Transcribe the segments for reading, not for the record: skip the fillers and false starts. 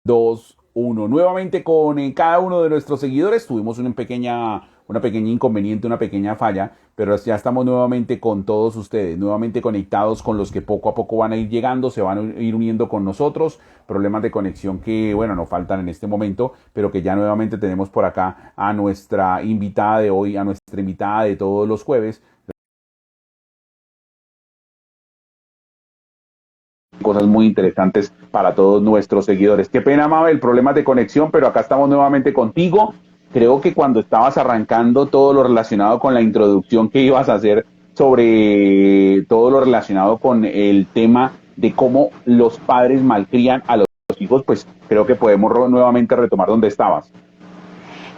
2, 1. Nuevamente con cada uno de nuestros seguidores tuvimos una pequeña inconveniente, una pequeña falla, pero ya estamos nuevamente con todos ustedes, nuevamente conectados con los que poco a poco van a ir llegando, se van a ir uniendo con nosotros. Problemas de conexión que, bueno, no faltan en este momento, pero que ya nuevamente tenemos por acá a nuestra invitada de hoy, a nuestra invitada de todos los jueves. Cosas muy interesantes para todos nuestros seguidores. Qué pena, Mabel, problemas de conexión, pero acá estamos nuevamente contigo. Creo que cuando estabas arrancando todo lo relacionado con la introducción que ibas a hacer sobre todo lo relacionado con el tema de cómo los padres malcrían a los hijos, pues creo que podemos nuevamente retomar donde estabas.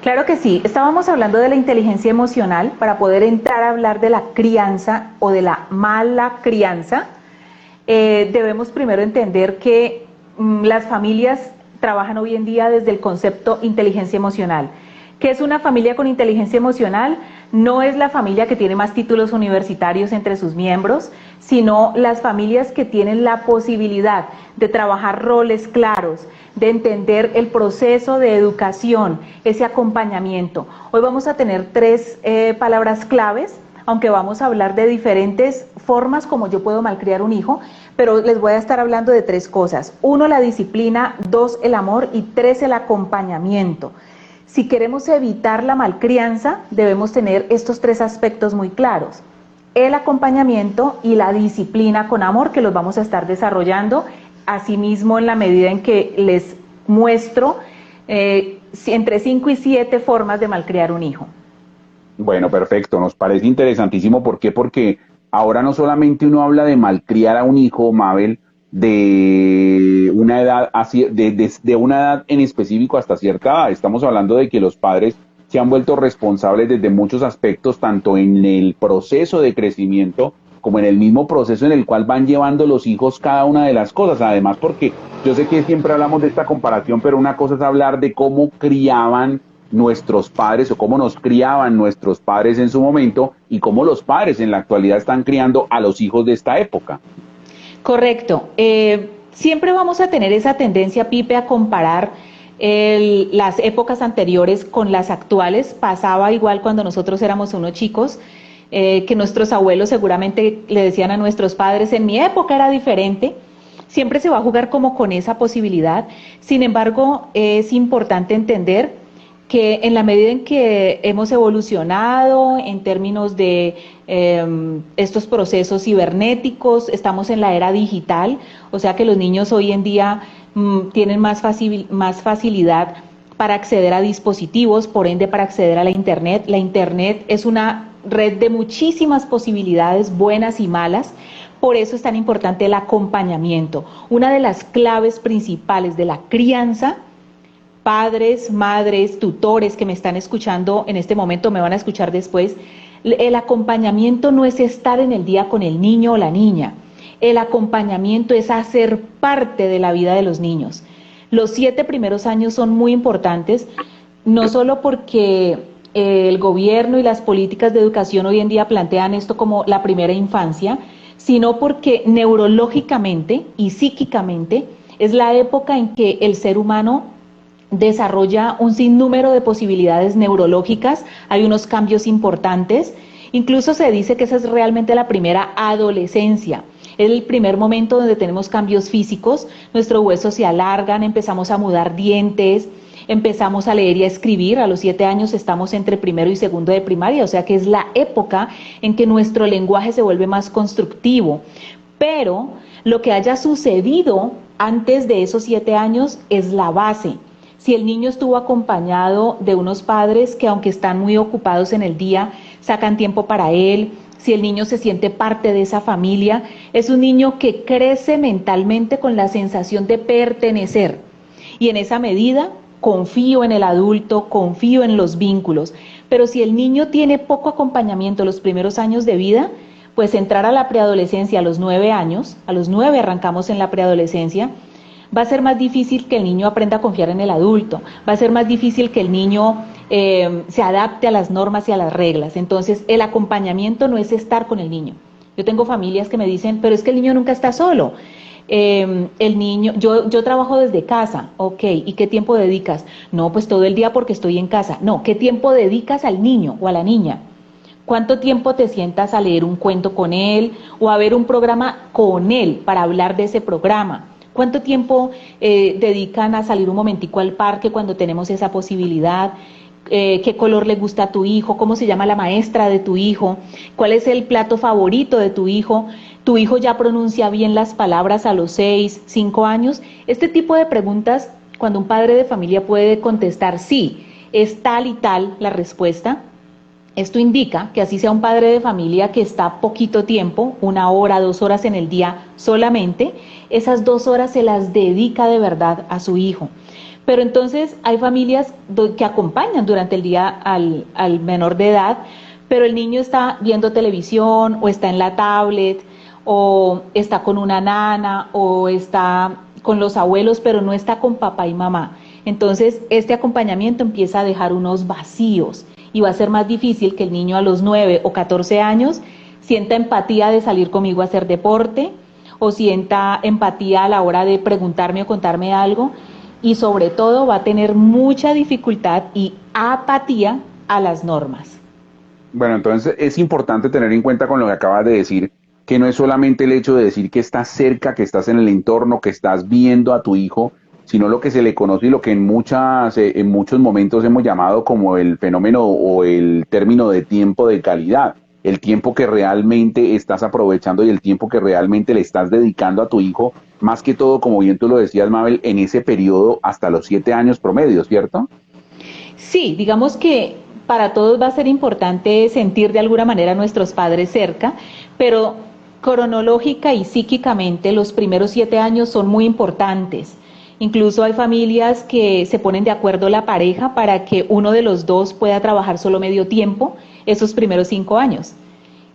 Claro que sí, estábamos hablando de la inteligencia emocional para poder entrar a hablar de la crianza o de la mala crianza. Debemos primero entender que las familias trabajan hoy en día desde el concepto inteligencia emocional. ¿Qué es una familia con inteligencia emocional? No es la familia que tiene más títulos universitarios entre sus miembros, sino las familias que tienen la posibilidad de trabajar roles claros, de entender el proceso de educación, ese acompañamiento. Hoy vamos a tener tres palabras claves, aunque vamos a hablar de diferentes formas como yo puedo malcriar un hijo, pero les voy a estar hablando de tres cosas. 1, la disciplina; 2, el amor; y 3, el acompañamiento. Si queremos evitar la malcrianza, debemos tener estos tres aspectos muy claros: el acompañamiento y la disciplina con amor, que los vamos a estar desarrollando, asimismo en la medida en que les muestro entre 5 y 7 formas de malcriar un hijo. Bueno, perfecto, nos parece interesantísimo. ¿Por qué? Porque ahora no solamente uno habla de malcriar a un hijo, Mabel, de una edad así, de una edad en específico hasta cierta edad. Estamos hablando de que los padres se han vuelto responsables desde muchos aspectos, tanto en el proceso de crecimiento como en el mismo proceso en el cual van llevando los hijos cada una de las cosas. Además, porque yo sé que siempre hablamos de esta comparación, pero una cosa es hablar de cómo criaban nuestros padres o cómo nos criaban nuestros padres en su momento y cómo los padres en la actualidad están criando a los hijos de esta época. Correcto. Siempre vamos a tener esa tendencia, Pipe, a comparar las épocas anteriores con las actuales. Pasaba igual cuando nosotros éramos unos chicos, que nuestros abuelos seguramente le decían a nuestros padres: en mi época era diferente. Siempre se va a jugar como con esa posibilidad. Sin embargo, es importante entender que en la medida en que hemos evolucionado en términos de estos procesos cibernéticos, estamos en la era digital, o sea que los niños hoy en día tienen más facilidad para acceder a dispositivos, por ende para acceder a la Internet. La Internet es una red de muchísimas posibilidades, buenas y malas. Por eso es tan importante el acompañamiento. Una de las claves principales de la crianza, padres, madres, tutores que me están escuchando en este momento, me van a escuchar después, el acompañamiento no es estar en el día con el niño o la niña. El acompañamiento es hacer parte de la vida de los niños. Los 7 primeros años son muy importantes, no solo porque el gobierno y las políticas de educación hoy en día plantean esto como la primera infancia, sino porque neurológicamente y psíquicamente es la época en que el ser humano desarrolla un sinnúmero de posibilidades neurológicas, hay unos cambios importantes, incluso se dice que esa es realmente la primera adolescencia. Es el primer momento donde tenemos cambios físicos, nuestros huesos se alargan, empezamos a mudar dientes, empezamos a leer y a escribir. A los 7 años estamos entre primero y segundo de primaria, o sea que es la época en que nuestro lenguaje se vuelve más constructivo. Pero lo que haya sucedido antes de esos 7 años es la base. Si el niño estuvo acompañado de unos padres que, aunque están muy ocupados en el día, sacan tiempo para él, si el niño se siente parte de esa familia, es un niño que crece mentalmente con la sensación de pertenecer. Y en esa medida confío en el adulto, confío en los vínculos. Pero si el niño tiene poco acompañamiento los primeros años de vida, pues entrar a la preadolescencia a los 9 años, a los 9 arrancamos en la preadolescencia, va a ser más difícil que el niño aprenda a confiar en el adulto, va a ser más difícil que el niño se adapte a las normas y a las reglas. Entonces, el acompañamiento no es estar con el niño. Yo tengo familias que me dicen: pero es que el niño nunca está solo. El niño, yo trabajo desde casa, ok, ¿y qué tiempo dedicas? No, pues todo el día porque estoy en casa. No, ¿qué tiempo dedicas al niño o a la niña? ¿Cuánto tiempo te sientas a leer un cuento con él o a ver un programa con él para hablar de ese programa? ¿Cuánto tiempo dedican a salir un momentico al parque cuando tenemos esa posibilidad? ¿Qué color le gusta a tu hijo? ¿Cómo se llama la maestra de tu hijo? ¿Cuál es el plato favorito de tu hijo? ¿Tu hijo ya pronuncia bien las palabras a los 6, 5 años? Este tipo de preguntas, cuando un padre de familia puede contestar sí, es tal y tal la respuesta, esto indica que así sea un padre de familia que está poquito tiempo, 1 hora, 2 horas en el día solamente, esas 2 horas se las dedica de verdad a su hijo. Pero entonces hay familias que acompañan durante el día al menor de edad, pero el niño está viendo televisión o está en la tablet o está con una nana o está con los abuelos, pero no está con papá y mamá. Entonces este acompañamiento empieza a dejar unos vacíos y va a ser más difícil que el niño a los 9 o 14 años sienta empatía de salir conmigo a hacer deporte o sienta empatía a la hora de preguntarme o contarme algo, y sobre todo va a tener mucha dificultad y apatía a las normas. Bueno, entonces es importante tener en cuenta con lo que acabas de decir, que no es solamente el hecho de decir que estás cerca, que estás en el entorno, que estás viendo a tu hijo, sino lo que se le conoce y lo que en muchos momentos hemos llamado como el fenómeno o el término de tiempo de calidad, el tiempo que realmente estás aprovechando y el tiempo que realmente le estás dedicando a tu hijo, más que todo, como bien tú lo decías, Mabel, en ese periodo hasta los 7 años promedio, ¿cierto? Sí, digamos que para todos va a ser importante sentir de alguna manera a nuestros padres cerca, pero cronológica y psíquicamente los primeros 7 años son muy importantes. Incluso hay familias que se ponen de acuerdo la pareja para que uno de los dos pueda trabajar solo medio tiempo esos primeros 5 años,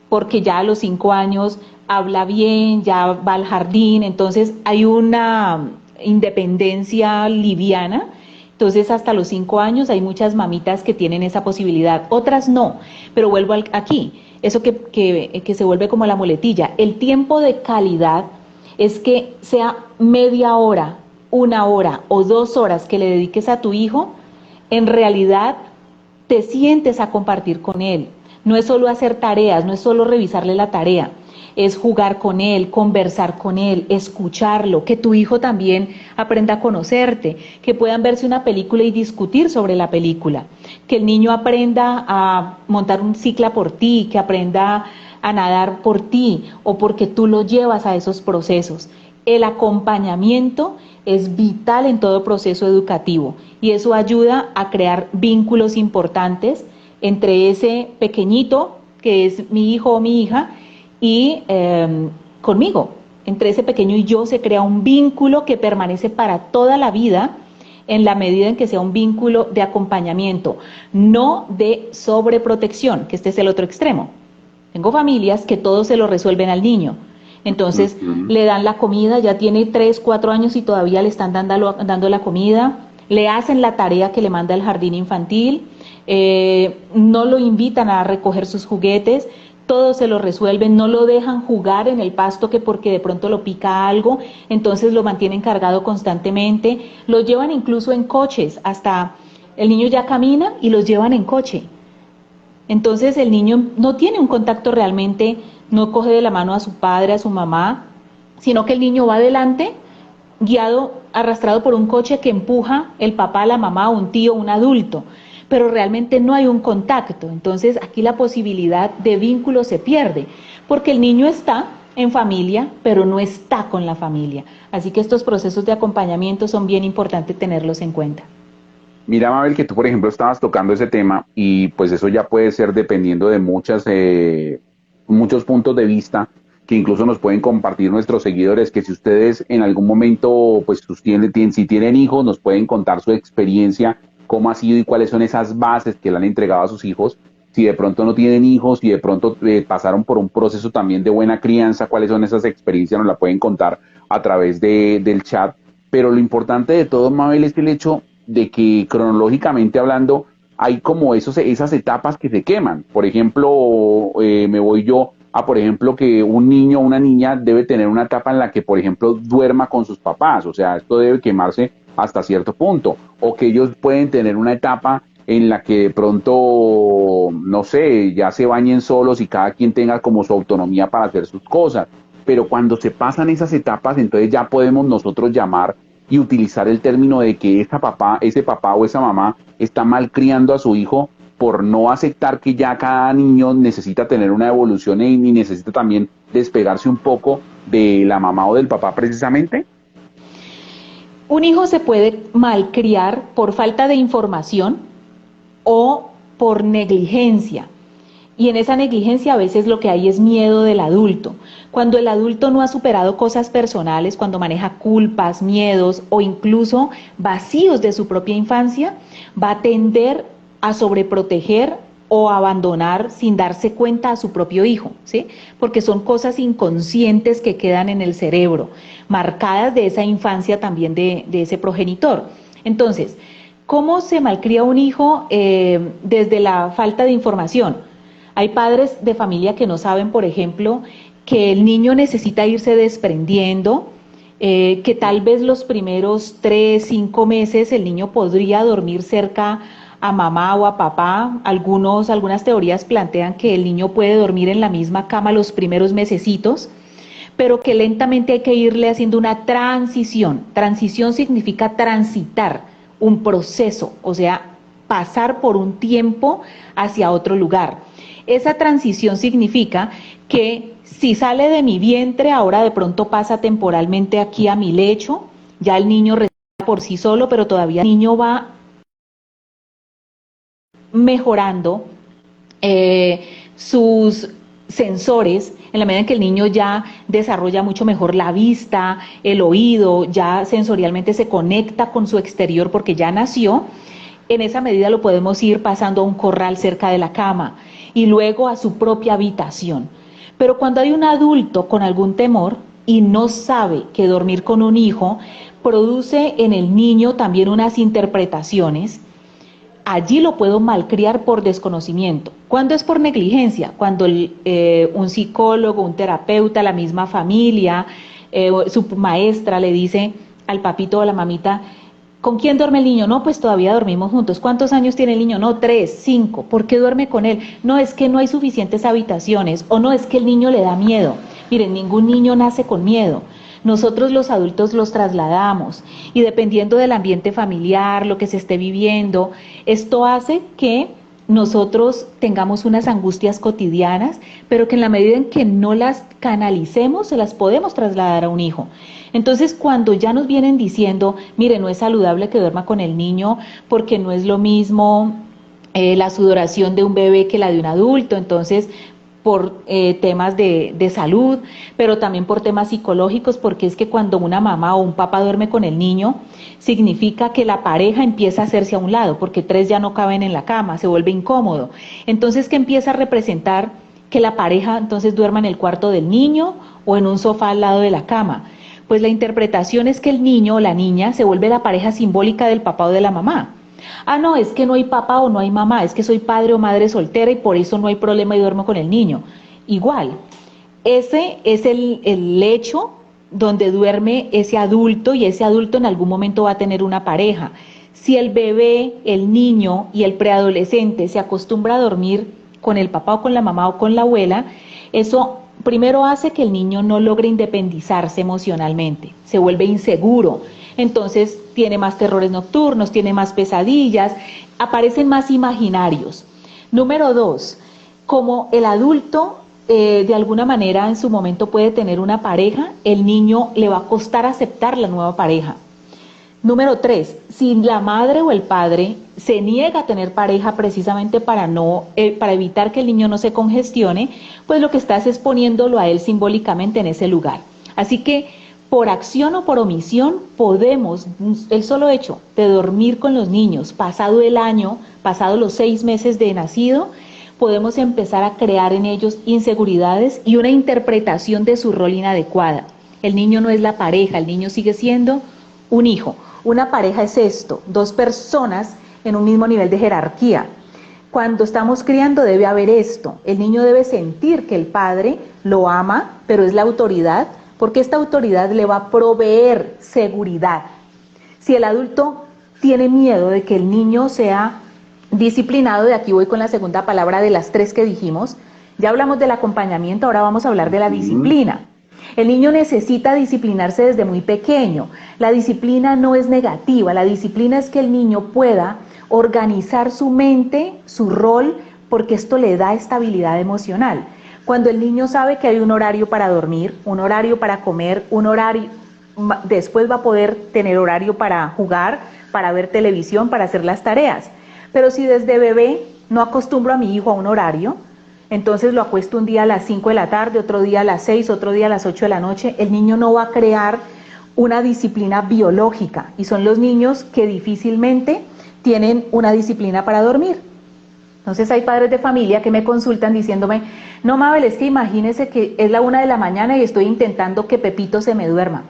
porque ya a los 5 años habla bien, ya va al jardín, entonces hay una independencia liviana. Entonces hasta los 5 años hay muchas mamitas que tienen esa posibilidad, otras no, pero vuelvo aquí, eso que se vuelve como la muletilla, el tiempo de calidad es que sea media hora, 1 hora o 2 horas que le dediques a tu hijo, en realidad te sientes a compartir con él. No es solo hacer tareas, no es solo revisarle la tarea, es jugar con él, conversar con él, escucharlo, que tu hijo también aprenda a conocerte, que puedan verse una película y discutir sobre la película, que el niño aprenda a montar un cicla por ti, que aprenda a nadar por ti o porque tú lo llevas a esos procesos. El acompañamiento es vital en todo proceso educativo y eso ayuda a crear vínculos importantes entre ese pequeñito que es mi hijo o mi hija y conmigo. Entre ese pequeño y yo se crea un vínculo que permanece para toda la vida en la medida en que sea un vínculo de acompañamiento, no de sobreprotección, que este es el otro extremo. Tengo familias que todo se lo resuelven al niño. Entonces Ujú. le dan la comida, ya tiene 3, 4 años y todavía le están dando la comida, le hacen la tarea que le manda el jardín infantil, no lo invitan a recoger sus juguetes, todo se lo resuelven, no lo dejan jugar en el pasto que porque de pronto lo pica algo, entonces lo mantienen cargado constantemente, lo llevan incluso en coches, hasta el niño ya camina y los llevan en coche. Entonces el niño no tiene un contacto realmente, no coge de la mano a su padre, a su mamá, sino que el niño va adelante, guiado, arrastrado por un coche que empuja el papá, la mamá, un tío, un adulto, pero realmente no hay un contacto. Entonces aquí la posibilidad de vínculo se pierde, porque el niño está en familia, pero no está con la familia. Así que estos procesos de acompañamiento son bien importantes tenerlos en cuenta. Mira, Mabel, que tú, por ejemplo, estabas tocando ese tema y pues eso ya puede ser dependiendo de muchos puntos de vista que incluso nos pueden compartir nuestros seguidores, que si ustedes en algún momento, pues si tienen hijos, nos pueden contar su experiencia, cómo ha sido y cuáles son esas bases que le han entregado a sus hijos. Si de pronto no tienen hijos, si de pronto pasaron por un proceso también de buena crianza, cuáles son esas experiencias, nos la pueden contar a través del chat. Pero lo importante de todo, Mabel, es el hecho de que cronológicamente hablando hay como esas etapas que se queman. Por ejemplo, me voy yo a, por ejemplo, que un niño o una niña debe tener una etapa en la que, por ejemplo, duerma con sus papás, o sea, esto debe quemarse hasta cierto punto, o que ellos pueden tener una etapa en la que de pronto, no sé, ya se bañen solos y cada quien tenga como su autonomía para hacer sus cosas. Pero cuando se pasan esas etapas, entonces ya podemos nosotros llamar y utilizar el término de que ese papá o esa mamá está malcriando a su hijo por no aceptar que ya cada niño necesita tener una evolución y necesita también despegarse un poco de la mamá o del papá precisamente. Un hijo se puede malcriar por falta de información o por negligencia. Y en esa negligencia a veces lo que hay es miedo del adulto. Cuando el adulto no ha superado cosas personales, cuando maneja culpas, miedos o incluso vacíos de su propia infancia, va a tender a sobreproteger o abandonar sin darse cuenta a su propio hijo, ¿sí? Porque son cosas inconscientes que quedan en el cerebro, marcadas de esa infancia también de ese progenitor. Entonces, ¿cómo se malcría un hijo desde la falta de información? Hay padres de familia que no saben, por ejemplo, que el niño necesita irse desprendiendo, que tal vez los primeros 3, 5 meses el niño podría dormir cerca a mamá o a papá. Algunas teorías plantean que el niño puede dormir en la misma cama los primeros mesecitos, pero que lentamente hay que irle haciendo una transición. Transición significa transitar un proceso, o sea, pasar por un tiempo hacia otro lugar. Esa transición significa que si sale de mi vientre, ahora de pronto pasa temporalmente aquí a mi lecho, ya el niño respira por sí solo, pero todavía el niño va mejorando sus sensores en la medida en que el niño ya desarrolla mucho mejor la vista, el oído, ya sensorialmente se conecta con su exterior porque ya nació. En esa medida lo podemos ir pasando a un corral cerca de la cama y luego a su propia habitación. Pero cuando hay un adulto con algún temor y no sabe que dormir con un hijo produce en el niño también unas interpretaciones, allí lo puedo malcriar por desconocimiento. ¿Cuándo es por negligencia? Cuando un psicólogo, un terapeuta, la misma familia, su maestra le dice al papito o a la mamita: ¿con quién duerme el niño? No, pues todavía dormimos juntos. ¿Cuántos años tiene el niño? No, 3, 5. ¿Por qué duerme con él? No, es que no hay suficientes habitaciones. O no, es que el niño le da miedo. Miren, ningún niño nace con miedo. Nosotros los adultos los trasladamos y dependiendo del ambiente familiar, lo que se esté viviendo, esto hace que nosotros tengamos unas angustias cotidianas, pero que en la medida en que no las canalicemos, se las podemos trasladar a un hijo. Entonces, cuando ya nos vienen diciendo, mire, no es saludable que duerma con el niño porque no es lo mismo la sudoración de un bebé que la de un adulto, entonces por temas de salud, pero también por temas psicológicos, porque es que cuando una mamá o un papá duerme con el niño, significa que la pareja empieza a hacerse a un lado, porque 3 ya no caben en la cama, se vuelve incómodo. Entonces, ¿qué empieza a representar? Que la pareja entonces duerma en el cuarto del niño o en un sofá al lado de la cama. Pues la interpretación es que el niño o la niña se vuelve la pareja simbólica del papá o de la mamá. Ah, no, es que no hay papá o no hay mamá, es que soy padre o madre soltera y por eso no hay problema y duermo con el niño. Igual, ese es el lecho donde duerme ese adulto y ese adulto en algún momento va a tener una pareja. Si el bebé, el niño y el preadolescente se acostumbra a dormir con el papá o con la mamá o con la abuela, eso primero hace que el niño no logre independizarse emocionalmente, se vuelve inseguro. Entonces tiene más terrores nocturnos, tiene más pesadillas, aparecen más imaginarios. Número 2, como el adulto de alguna manera en su momento puede tener una pareja, el niño le va a costar aceptar la nueva pareja. Número 3, si la madre o el padre se niega a tener pareja precisamente para evitar que el niño no se congestione, pues lo que estás es poniéndolo a él simbólicamente en ese lugar. Así que por acción o por omisión podemos, el solo hecho de dormir con los niños, pasado el año, pasado los 6 meses de nacido, podemos empezar a crear en ellos inseguridades y una interpretación de su rol inadecuada. El niño no es la pareja, el niño sigue siendo un hijo. Una pareja es esto, 2 personas en un mismo nivel de jerarquía. cuando estamos criando debe haber esto. El niño debe sentir que el padre lo ama, pero es la autoridad, porque esta autoridad le va a proveer seguridad. Si el adulto tiene miedo de que el niño sea disciplinado, de aquí voy con la segunda palabra de las 3 que dijimos, ya hablamos del acompañamiento, ahora vamos a hablar de la disciplina. El niño necesita disciplinarse desde muy pequeño. La disciplina no es negativa, la disciplina es que el niño pueda organizar su mente, su rol, porque esto le da estabilidad emocional. Cuando el niño sabe que hay un horario para dormir, un horario para comer, un horario, después va a poder tener horario para jugar, para ver televisión, para hacer las tareas. Pero si desde bebé no acostumbro a mi hijo a un horario, entonces lo acuesto un día a las 5 de la tarde, otro día a las 6, otro día a las 8 de la noche, el niño no va a crear una disciplina biológica, y son los niños que difícilmente tienen una disciplina para dormir. Entonces hay padres de familia que me consultan diciéndome, no, Mabel, es que imagínese que es la 1 de la mañana y estoy intentando que Pepito se me duerma.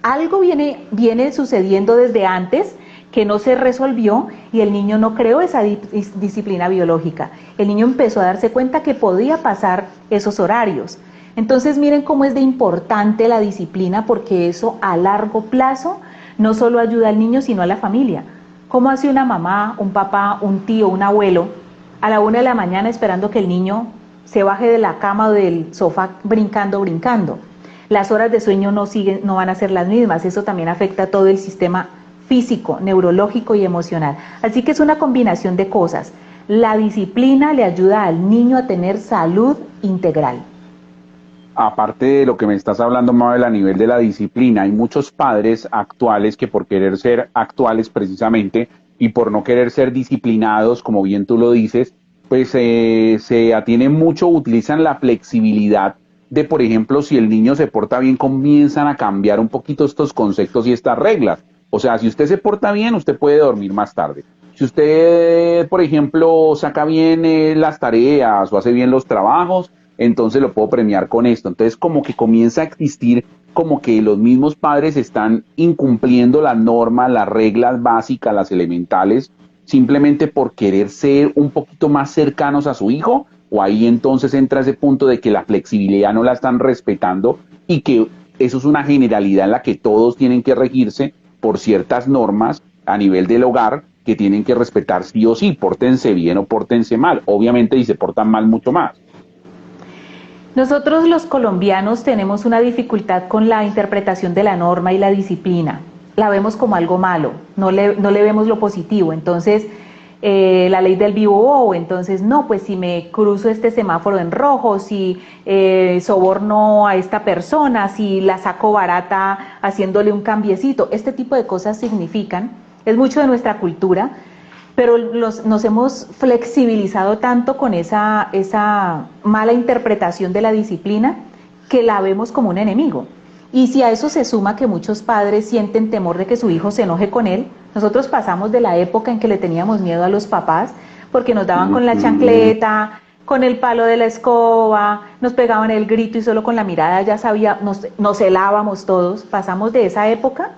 Algo viene sucediendo desde antes que no se resolvió y el niño no creó esa disciplina biológica. El niño empezó a darse cuenta que podía pasar esos horarios. Entonces miren cómo es de importante la disciplina, porque eso a largo plazo no solo ayuda al niño, sino a la familia. ¿Cómo hace una mamá, un papá, un tío, un abuelo a la 1 de la mañana esperando que el niño se baje de la cama o del sofá brincando? Las horas de sueño no van a ser las mismas. Eso también afecta a todo el sistema físico, neurológico y emocional. Así que es una combinación de cosas. La disciplina le ayuda al niño a tener salud integral. Aparte de lo que me estás hablando, Mabel, a nivel de la disciplina, hay muchos padres actuales que por querer ser actuales precisamente y por no querer ser disciplinados, como bien tú lo dices, pues se atienen mucho, utilizan la flexibilidad de, por ejemplo, si el niño se porta bien, comienzan a cambiar un poquito estos conceptos y estas reglas. O sea, si usted se porta bien, usted puede dormir más tarde. Si usted, por ejemplo, saca bien las tareas o hace bien los trabajos, entonces lo puedo premiar con esto. Entonces, como que comienza a existir, como que los mismos padres están incumpliendo las normas, las reglas básicas, las elementales, simplemente por querer ser un poquito más cercanos a su hijo, o ahí entonces entra ese punto de que la flexibilidad no la están respetando y que eso es una generalidad en la que todos tienen que regirse por ciertas normas a nivel del hogar que tienen que respetar sí o sí, pórtense bien o pórtense mal. Obviamente, si se portan mal, mucho más. Nosotros los colombianos tenemos una dificultad con la interpretación de la norma y la disciplina. La vemos como algo malo, no le vemos lo positivo. Entonces, la ley del vivo, entonces no, pues si me cruzo este semáforo en rojo, si soborno a esta persona, si la saco barata haciéndole un cambiecito, este tipo de cosas significan, es mucho de nuestra cultura, pero nos hemos flexibilizado tanto con esa mala interpretación de la disciplina que la vemos como un enemigo. Y si a eso se suma que muchos padres sienten temor de que su hijo se enoje con él, nosotros pasamos de la época en que le teníamos miedo a los papás porque nos daban con la chancleta, con el palo de la escoba, nos pegaban el grito y solo con la mirada ya sabía, nos helábamos todos. Pasamos de esa época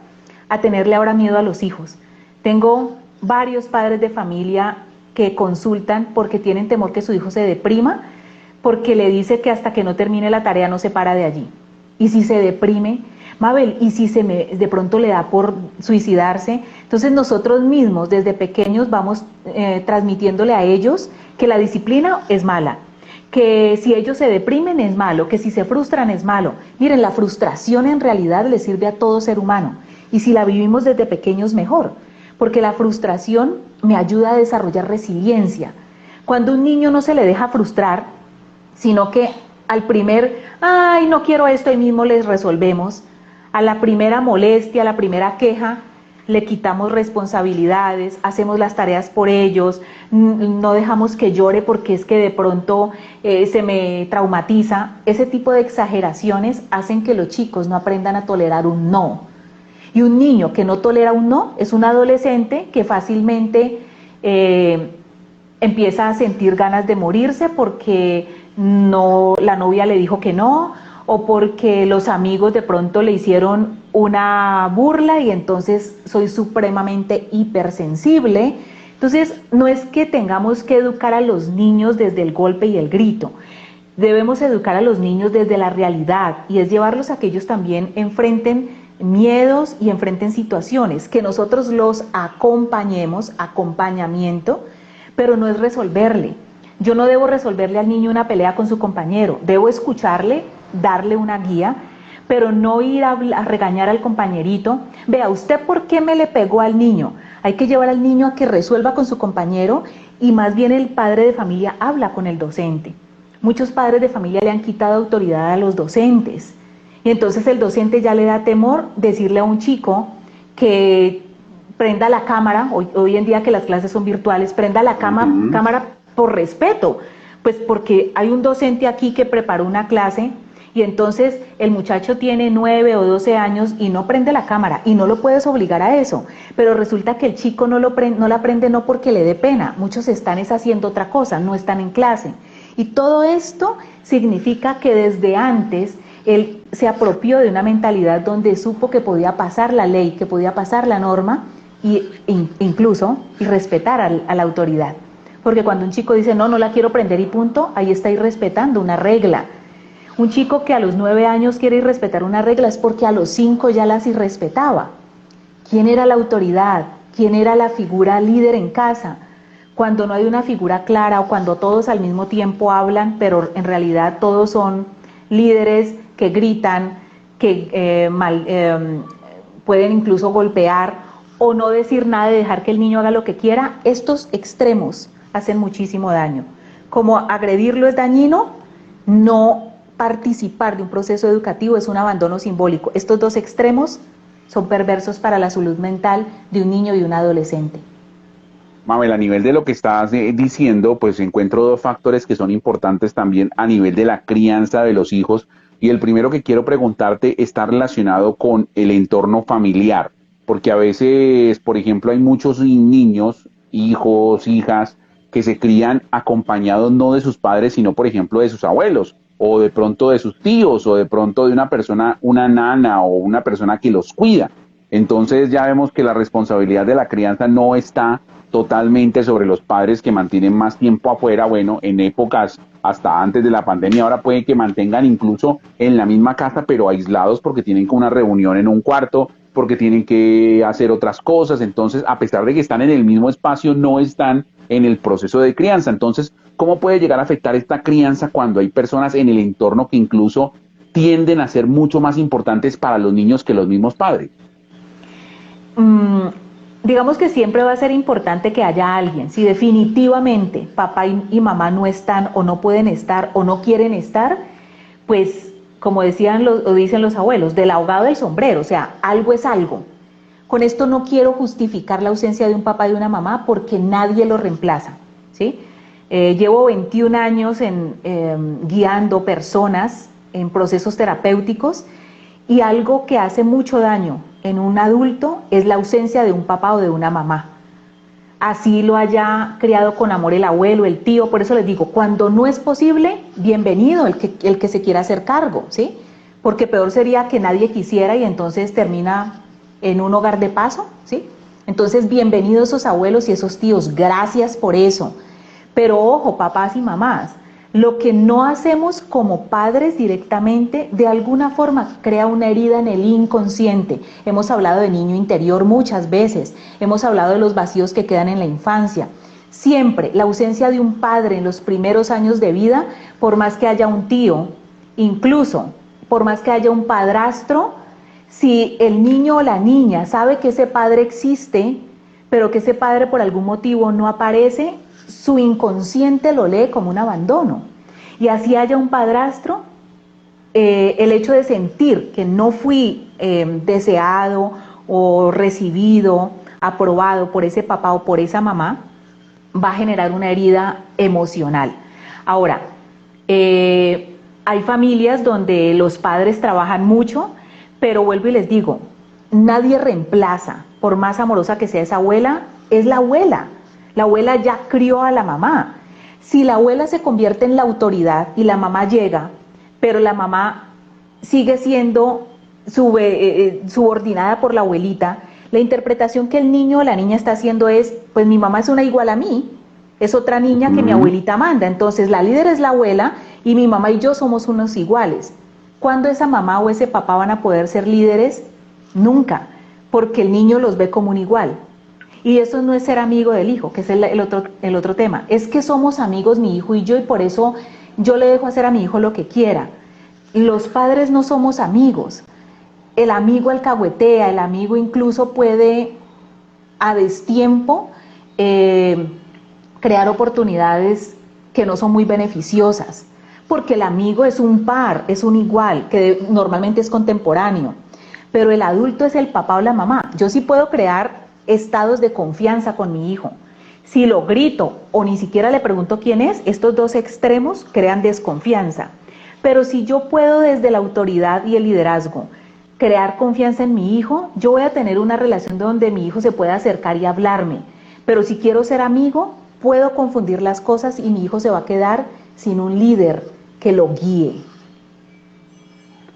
a tenerle ahora miedo a los hijos. Tengo varios padres de familia que consultan porque tienen temor que su hijo se deprima, porque le dice que hasta que no termine la tarea no se para de allí. Y si se deprime, Mabel, y si de pronto le da por suicidarse, entonces nosotros mismos desde pequeños vamos transmitiéndole a ellos que la disciplina es mala, que si ellos se deprimen es malo, que si se frustran es malo. Miren, la frustración en realidad le sirve a todo ser humano, y si la vivimos desde pequeños mejor, porque la frustración me ayuda a desarrollar resiliencia. Cuando a un niño no se le deja frustrar, sino que al primer, ay, no quiero esto, ahí mismo les resolvemos, a la primera molestia, a la primera queja, le quitamos responsabilidades, hacemos las tareas por ellos, no dejamos que llore porque es que de pronto se me traumatiza. Ese tipo de exageraciones hacen que los chicos no aprendan a tolerar un no. Y un niño que no tolera un no es un adolescente que fácilmente empieza a sentir ganas de morirse porque la novia le dijo que no, o porque los amigos de pronto le hicieron una burla y entonces soy supremamente hipersensible. Entonces, no es que tengamos que educar a los niños desde el golpe y el grito. Debemos educar a los niños desde la realidad y es llevarlos a que ellos también enfrenten miedos y enfrenten situaciones, que nosotros los acompañemos, acompañamiento, pero no es resolverle. Yo no debo resolverle al niño una pelea con su compañero, debo escucharle, darle una guía, pero no ir a regañar al compañerito. Vea, ¿usted por qué me le pegó al niño? Hay que llevar al niño a que resuelva con su compañero y más bien el padre de familia habla con el docente. Muchos padres de familia le han quitado autoridad a los docentes y entonces el docente ya le da temor decirle a un chico que prenda la cámara, hoy en día que las clases son virtuales, prenda la cámara por respeto, pues porque hay un docente aquí que preparó una clase y entonces el muchacho tiene 9 o 12 años y no prende la cámara y no lo puedes obligar a eso, pero resulta que el chico no la prende no porque le dé pena, muchos están haciendo otra cosa, no están en clase. Y todo esto significa que desde antes él se apropió de una mentalidad donde supo que podía pasar la ley, que podía pasar la norma incluso respetar a la autoridad. Porque cuando un chico dice no la quiero prender y punto, ahí está irrespetando una regla. Un chico que a los 9 años quiere irrespetar una regla es porque a los 5 ya las irrespetaba. ¿Quién era la autoridad? ¿Quién era la figura líder en casa? Cuando no hay una figura clara o cuando todos al mismo tiempo hablan, pero en realidad todos son líderes que gritan, que pueden incluso golpear o no decir nada y dejar que el niño haga lo que quiera, estos extremos hacen muchísimo daño. Como agredirlo es dañino, no participar de un proceso educativo es un abandono simbólico. Estos dos extremos son perversos para la salud mental de un niño y un adolescente. Mabel, a nivel de lo que estás diciendo, pues encuentro dos factores que son importantes también a nivel de la crianza de los hijos. Y el primero que quiero preguntarte está relacionado con el entorno familiar, porque a veces, por ejemplo, hay muchos niños, hijos, hijas, que se crían acompañados no de sus padres, sino, por ejemplo, de sus abuelos, o de pronto de sus tíos, o de pronto de una persona, una nana o una persona que los cuida. Entonces ya vemos que la responsabilidad de la crianza no está totalmente sobre los padres que mantienen más tiempo afuera. Bueno, en épocas hasta antes de la pandemia, ahora pueden que mantengan incluso en la misma casa, pero aislados porque tienen una reunión en un cuarto, porque tienen que hacer otras cosas. Entonces, a pesar de que están en el mismo espacio, no están en el proceso de crianza. Entonces, ¿cómo puede llegar a afectar esta crianza cuando hay personas en el entorno que incluso tienden a ser mucho más importantes para los niños que los mismos padres? Digamos que siempre va a ser importante que haya alguien. Si definitivamente papá y mamá no están o no pueden estar o no quieren estar, pues como dicen los abuelos, del ahogado del sombrero, o sea, algo es algo. Con esto no quiero justificar la ausencia de un papá y de una mamá porque nadie lo reemplaza, ¿sí? Llevo 21 años guiando personas en procesos terapéuticos y algo que hace mucho daño en un adulto es la ausencia de un papá o de una mamá. Así lo haya criado con amor el abuelo, el tío, por eso les digo, cuando no es posible, bienvenido el que se quiera hacer cargo, ¿sí? Porque peor sería que nadie quisiera y entonces termina en un hogar de paso, ¿sí? Entonces, bienvenidos esos abuelos y esos tíos, gracias por eso. Pero ojo, papás y mamás, lo que no hacemos como padres directamente, de alguna forma crea una herida en el inconsciente. Hemos hablado de niño interior muchas veces, hemos hablado de los vacíos que quedan en la infancia. Siempre la ausencia de un padre en los primeros años de vida, por más que haya un tío, incluso por más que haya un padrastro, si el niño o la niña sabe que ese padre existe, pero que ese padre por algún motivo no aparece, su inconsciente lo lee como un abandono. Y así haya un padrastro, el hecho de sentir que no fui deseado o recibido, aprobado por ese papá o por esa mamá, va a generar una herida emocional. Ahora, hay familias donde los padres trabajan mucho, pero vuelvo y les digo, nadie reemplaza, por más amorosa que sea esa abuela, es la abuela. La abuela ya crió a la mamá. Si la abuela se convierte en la autoridad y la mamá llega, pero la mamá sigue siendo subordinada por la abuelita, La interpretación que el niño o la niña está haciendo es, pues mi mamá es una igual a mí, es otra niña que mi abuelita manda, entonces la líder es la abuela y mi mamá y yo somos unos iguales. ¿Cuándo esa mamá o ese papá van a poder ser líderes? Nunca, porque el niño los ve como un igual. Y eso no es ser amigo del hijo, que es el otro tema. Es que somos amigos mi hijo y yo, y por eso yo le dejo hacer a mi hijo lo que quiera. Los padres no somos amigos. El amigo alcahuetea, el amigo incluso puede a destiempo crear oportunidades que no son muy beneficiosas, porque el amigo es un par, es un igual, que normalmente es contemporáneo, pero el adulto es el papá o la mamá. Yo sí puedo crear estados de confianza con mi hijo. Si lo grito o ni siquiera le pregunto quién es, estos dos extremos crean desconfianza. Pero si yo puedo desde la autoridad y el liderazgo crear confianza en mi hijo, yo voy a tener una relación donde mi hijo se pueda acercar y hablarme. Pero si quiero ser amigo, puedo confundir las cosas y mi hijo se va a quedar sin un líder que lo guíe.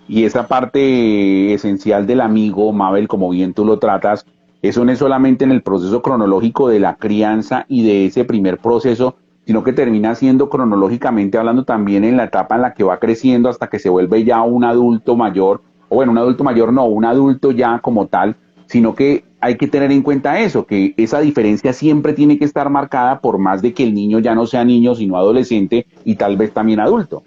Y esa parte esencial del amigo, Mabel, como bien tú lo tratas, eso no es solamente en el proceso cronológico de la crianza y de ese primer proceso, sino que termina siendo cronológicamente hablando también en la etapa en la que va creciendo hasta que se vuelve ya un adulto mayor, o bueno, un adulto mayor no, un adulto ya como tal, sino que hay que tener en cuenta eso, que esa diferencia siempre tiene que estar marcada por más de que el niño ya no sea niño, sino adolescente y tal vez también adulto.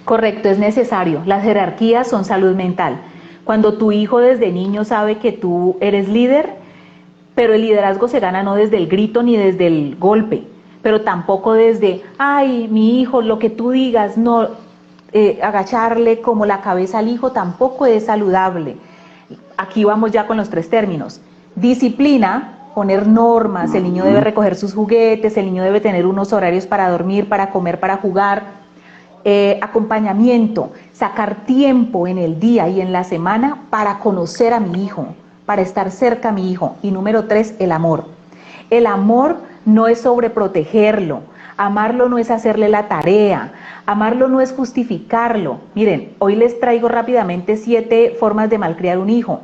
Correcto, es necesario. Las jerarquías son salud mental. Cuando tu hijo desde niño sabe que tú eres líder, pero el liderazgo se gana no desde el grito ni desde el golpe, pero tampoco desde, ay, mi hijo, lo que tú digas, no, agacharle como la cabeza al hijo tampoco es saludable. Aquí vamos ya con los tres términos. Disciplina, poner normas, el niño debe recoger sus juguetes, el niño debe tener unos horarios para dormir, para comer, para jugar. Acompañamiento, sacar tiempo en el día y en la semana para conocer a mi hijo, para estar cerca a mi hijo. Y número 3, el amor. El amor no es sobreprotegerlo, amarlo no es hacerle la tarea, amarlo no es justificarlo. Miren, hoy les traigo rápidamente 7 formas de malcriar un hijo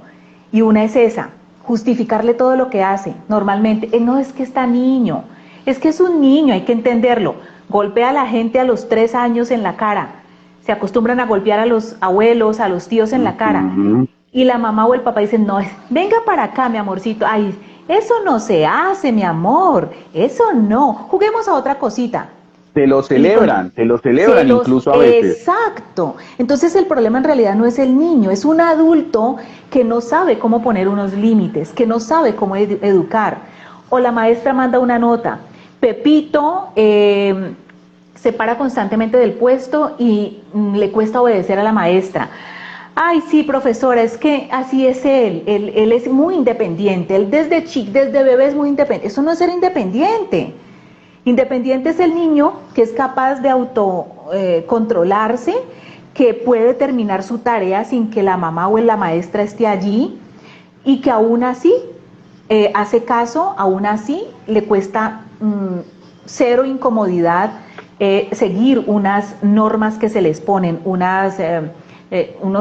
y una es esa, justificarle todo lo que hace. Normalmente, no es que está niño, es que es un niño, hay que entenderlo. Golpea a la gente a los 3 años en la cara. Se acostumbran a golpear a los abuelos, a los tíos en la cara. Y la mamá o el papá dicen, no, venga para acá, mi amorcito. Ay, eso no se hace, mi amor. Eso no. Juguemos a otra cosita. Se lo celebran incluso a veces. Exacto. Entonces el problema en realidad no es el niño, es un adulto que no sabe cómo poner unos límites, que no sabe cómo educar. O la maestra manda una nota. Pepito se para constantemente del puesto y le cuesta obedecer a la maestra. Ay, sí, profesora, es que así es él es muy independiente, él desde bebé es muy independiente. Eso no es ser independiente. Independiente es el niño que es capaz de autocontrolarse, que puede terminar su tarea sin que la mamá o la maestra esté allí y que aún así hace caso, aún así le cuesta cero incomodidad seguir unas normas que se les ponen, unos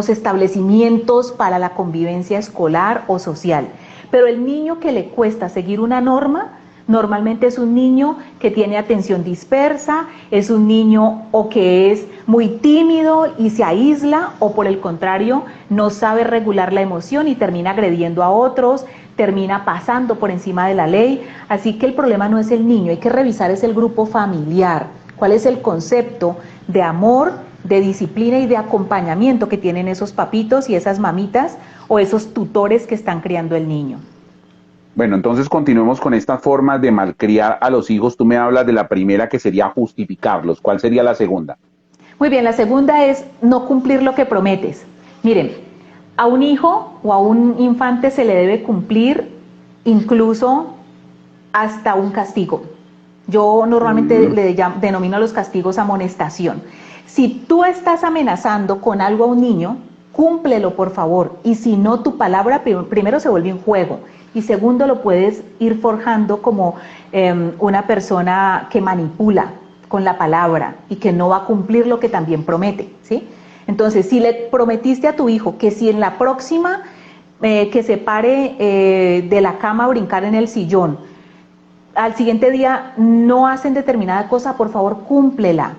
establecimientos para la convivencia escolar o social. Pero el niño que le cuesta seguir una norma, normalmente es un niño que tiene atención dispersa, es un niño o que es muy tímido y se aísla, o por el contrario, no sabe regular la emoción y termina agrediendo a otros, termina pasando por encima de la ley. Así que el problema no es el niño, hay que revisar es el grupo familiar, cuál es el concepto de amor, de disciplina y de acompañamiento que tienen esos papitos y esas mamitas o esos tutores que están criando el niño. Bueno, entonces continuemos con estas formas de malcriar a los hijos. Tú me hablas de la primera que sería justificarlos. ¿Cuál sería la segunda? Muy bien, la segunda es no cumplir lo que prometes. Miren, a un hijo o a un infante se le debe cumplir incluso hasta un castigo. Yo normalmente le denomino a los castigos amonestación. Si tú estás amenazando con algo a un niño, cúmplelo por favor. Y si no, tu palabra primero se vuelve un juego. Y segundo, lo puedes ir forjando como una persona que manipula con la palabra y que no va a cumplir lo que también promete, ¿sí? Entonces, si le prometiste a tu hijo que si en la próxima que se pare de la cama a brincar en el sillón, al siguiente día no hacen determinada cosa, por favor cúmplela.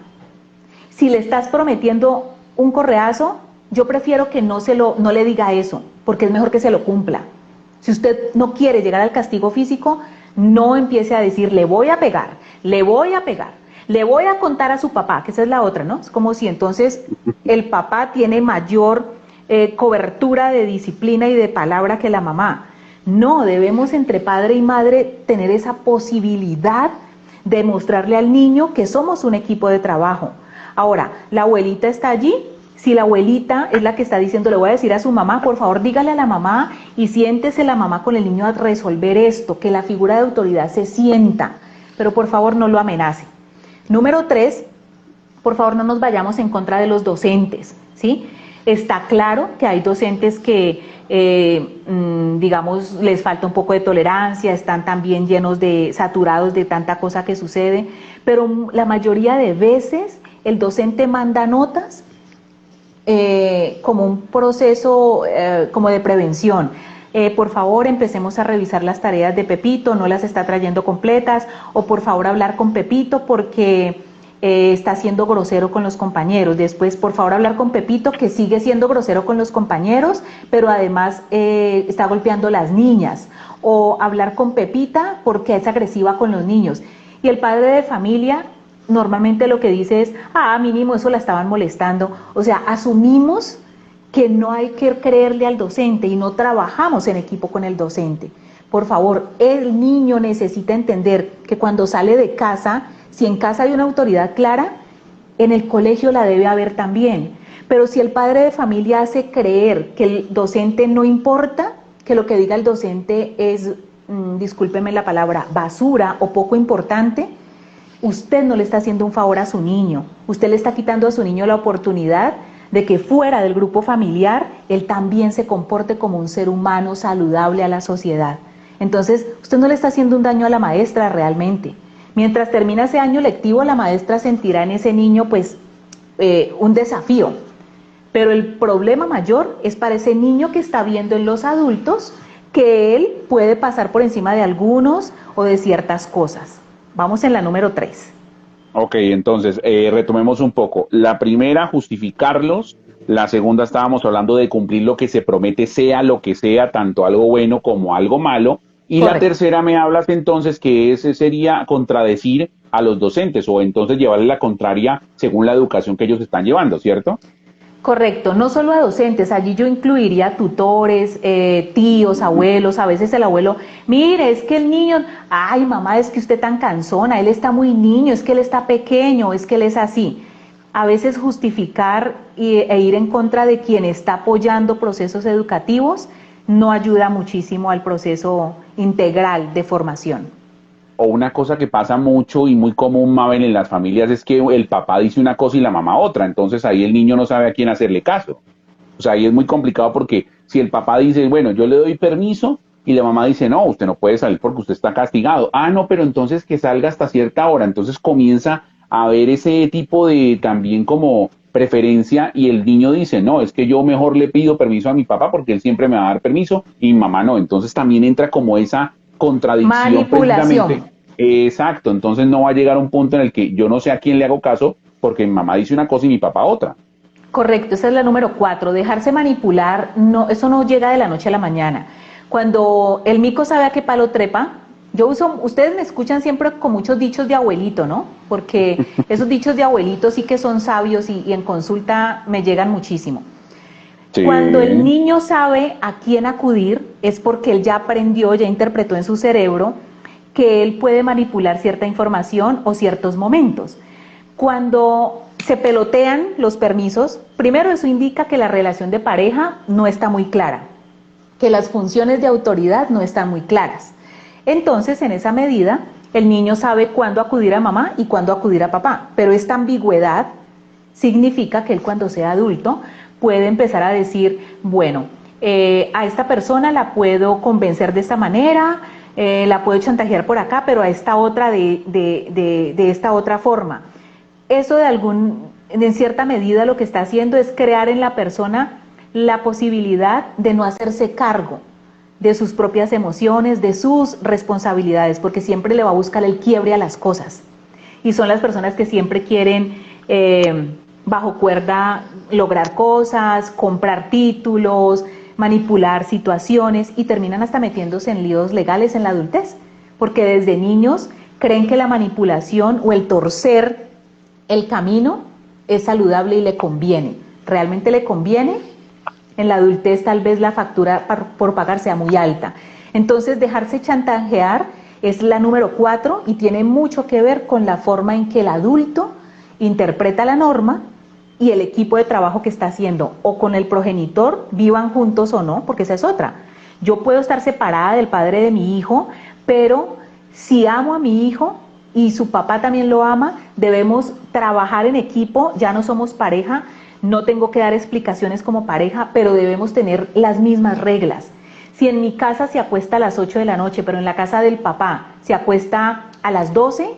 Si le estás prometiendo un correazo, yo prefiero que no le diga eso, porque es mejor que se lo cumpla. Si usted no quiere llegar al castigo físico, no empiece a decir, le voy a pegar, le voy a pegar, le voy a contar a su papá, que esa es la otra, ¿no? Es como si entonces el papá tiene mayor cobertura de disciplina y de palabra que la mamá. No, debemos entre padre y madre tener esa posibilidad de mostrarle al niño que somos un equipo de trabajo. Ahora, la abuelita está allí. Si la abuelita es la que está diciendo, le voy a decir a su mamá, por favor dígale a la mamá y siéntese la mamá con el niño a resolver esto, que la figura de autoridad se sienta, pero por favor no lo amenace. Número 3, por favor no nos vayamos en contra de los docentes, ¿sí? Está claro que hay docentes que, digamos, les falta un poco de tolerancia, están también saturados de tanta cosa que sucede, pero la mayoría de veces el docente manda notas como un proceso como de prevención. Por favor, empecemos a revisar las tareas de Pepito, no las está trayendo completas, o por favor hablar con Pepito porque está siendo grosero con los compañeros. Después, por favor, hablar con Pepito, que sigue siendo grosero con los compañeros, pero además está golpeando a las niñas. O hablar con Pepita porque es agresiva con los niños. Y el padre de familia normalmente lo que dice es, mínimo eso la estaban molestando. O sea, asumimos que no hay que creerle al docente y no trabajamos en equipo con el docente. Por favor, el niño necesita entender que cuando sale de casa, si en casa hay una autoridad clara, en el colegio la debe haber también. Pero si el padre de familia hace creer que el docente no importa, que lo que diga el docente es, discúlpeme la palabra, basura o poco importante, usted no le está haciendo un favor a su niño. Usted le está quitando a su niño la oportunidad de que fuera del grupo familiar, él también se comporte como un ser humano saludable a la sociedad. Entonces, usted no le está haciendo un daño a la maestra realmente. Mientras termina ese año lectivo, la maestra sentirá en ese niño pues un desafío. Pero el problema mayor es para ese niño que está viendo en los adultos que él puede pasar por encima de algunos o de ciertas cosas. Vamos en la número 3. Ok, entonces retomemos un poco. La primera, justificarlos. La segunda, estábamos hablando de cumplir lo que se promete, sea lo que sea, tanto algo bueno como algo malo. Y correcto. La tercera me hablas entonces que ese sería contradecir a los docentes o entonces llevarle la contraria según la educación que ellos están llevando, ¿cierto? Correcto, no solo a docentes, allí yo incluiría tutores, tíos, abuelos, a veces el abuelo, mire, es que el niño, ay mamá, es que usted tan cansona, él está muy niño, es que él está pequeño, es que él es así. A veces justificar e ir en contra de quien está apoyando procesos educativos no ayuda muchísimo al proceso integral de formación. O una cosa que pasa mucho y muy común, Mabel, en las familias es que el papá dice una cosa y la mamá otra, entonces ahí el niño no sabe a quién hacerle caso. O sea, ahí es muy complicado porque si el papá dice, bueno, yo le doy permiso y la mamá dice, no, usted no puede salir porque usted está castigado. No, pero entonces que salga hasta cierta hora. Entonces comienza a haber ese tipo de también como preferencia y el niño dice, no, es que yo mejor le pido permiso a mi papá porque él siempre me va a dar permiso y mi mamá no. Entonces también entra como esa contradicción. Manipulación. Exacto, entonces no va a llegar a un punto en el que yo no sé a quién le hago caso porque mi mamá dice una cosa y mi papá otra. Correcto, esa es la número 4, dejarse manipular, no, eso no llega de la noche a la mañana. Cuando el mico sabe a qué palo trepa, ustedes me escuchan siempre con muchos dichos de abuelito, ¿no? Porque esos dichos de abuelito sí que son sabios y en consulta me llegan muchísimo. Sí. Cuando el niño sabe a quién acudir es porque él ya aprendió, ya interpretó en su cerebro que él puede manipular cierta información o ciertos momentos. Cuando se pelotean los permisos, primero eso indica que la relación de pareja no está muy clara, que las funciones de autoridad no están muy claras. Entonces, en esa medida, el niño sabe cuándo acudir a mamá y cuándo acudir a papá, pero esta ambigüedad significa que él cuando sea adulto puede empezar a decir, bueno, a esta persona la puedo convencer de esta manera, la puedo chantajear por acá, pero a esta otra de esta otra forma. Eso en cierta medida lo que está haciendo es crear en la persona la posibilidad de no hacerse cargo de sus propias emociones, de sus responsabilidades, porque siempre le va a buscar el quiebre a las cosas. Y son las personas que siempre quieren, bajo cuerda, lograr cosas, comprar títulos, manipular situaciones y terminan hasta metiéndose en líos legales en la adultez, porque desde niños creen que la manipulación o el torcer el camino es saludable y le conviene. ¿Realmente le conviene? En la adultez tal vez la factura por pagar sea muy alta. Entonces dejarse chantajear es la número 4 y tiene mucho que ver con la forma en que el adulto interpreta la norma y el equipo de trabajo que está haciendo, o con el progenitor, vivan juntos o no, porque esa es otra. Yo puedo estar separada del padre de mi hijo, pero si amo a mi hijo y su papá también lo ama, debemos trabajar en equipo, ya no somos pareja, no tengo que dar explicaciones como pareja, pero debemos tener las mismas reglas. Si en mi casa se acuesta a las 8 de la noche, pero en la casa del papá se acuesta a las 12,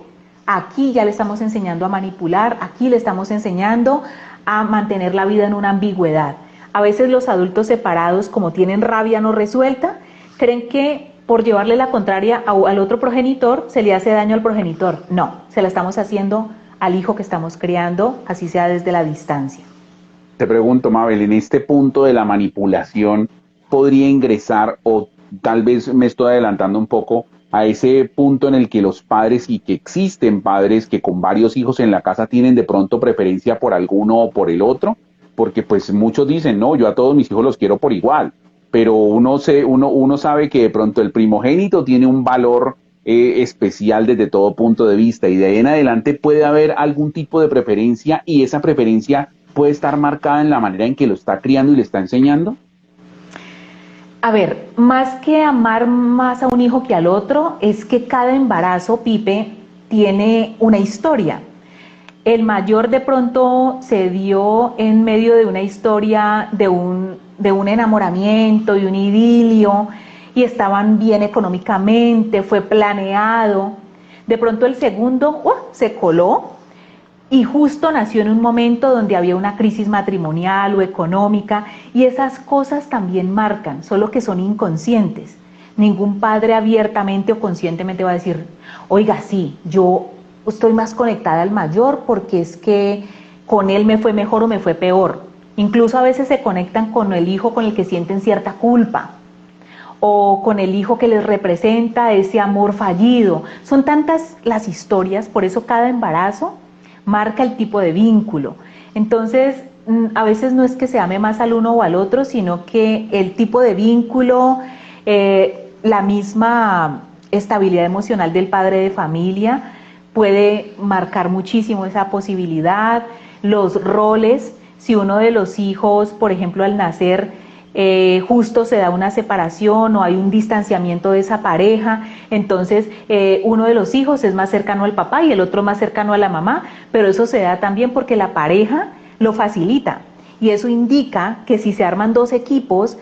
aquí ya le estamos enseñando a manipular, aquí le estamos enseñando a mantener la vida en una ambigüedad. A veces los adultos separados, como tienen rabia no resuelta, creen que por llevarle la contraria al otro progenitor se le hace daño al progenitor. No, se la estamos haciendo al hijo que estamos criando, así sea desde la distancia. Te pregunto, Mabel, en este punto de la manipulación, ¿podría ingresar, o tal vez me estoy adelantando un poco, a ese punto en el que los padres, y que existen padres que con varios hijos en la casa tienen de pronto preferencia por alguno o por el otro? Porque pues muchos dicen, no, yo a todos mis hijos los quiero por igual, pero uno sabe que de pronto el primogénito tiene un valor especial desde todo punto de vista, y de ahí en adelante puede haber algún tipo de preferencia, y esa preferencia puede estar marcada en la manera en que lo está criando y le está enseñando. A ver, más que amar más a un hijo que al otro, es que cada embarazo, Pipe, tiene una historia. El mayor de pronto se dio en medio de una historia de un enamoramiento y un idilio, y estaban bien económicamente, fue planeado. De pronto el segundo se coló y justo nació en un momento donde había una crisis matrimonial o económica, y esas cosas también marcan, solo que son inconscientes. Ningún padre abiertamente o conscientemente va a decir, oiga, sí, yo estoy más conectada al mayor porque es que con él me fue mejor o me fue peor. Incluso a veces se conectan con el hijo con el que sienten cierta culpa, o con el hijo que les representa ese amor fallido. Son tantas las historias, por eso cada embarazo marca el tipo de vínculo. Entonces, a veces no es que se ame más al uno o al otro, sino que el tipo de vínculo, la misma estabilidad emocional del padre de familia puede marcar muchísimo esa posibilidad. Los roles, si uno de los hijos, por ejemplo, al nacer, justo se da una separación o hay un distanciamiento de esa pareja, entonces uno de los hijos es más cercano al papá y el otro más cercano a la mamá, pero eso se da también porque la pareja lo facilita, y eso indica que si se arman dos equipos,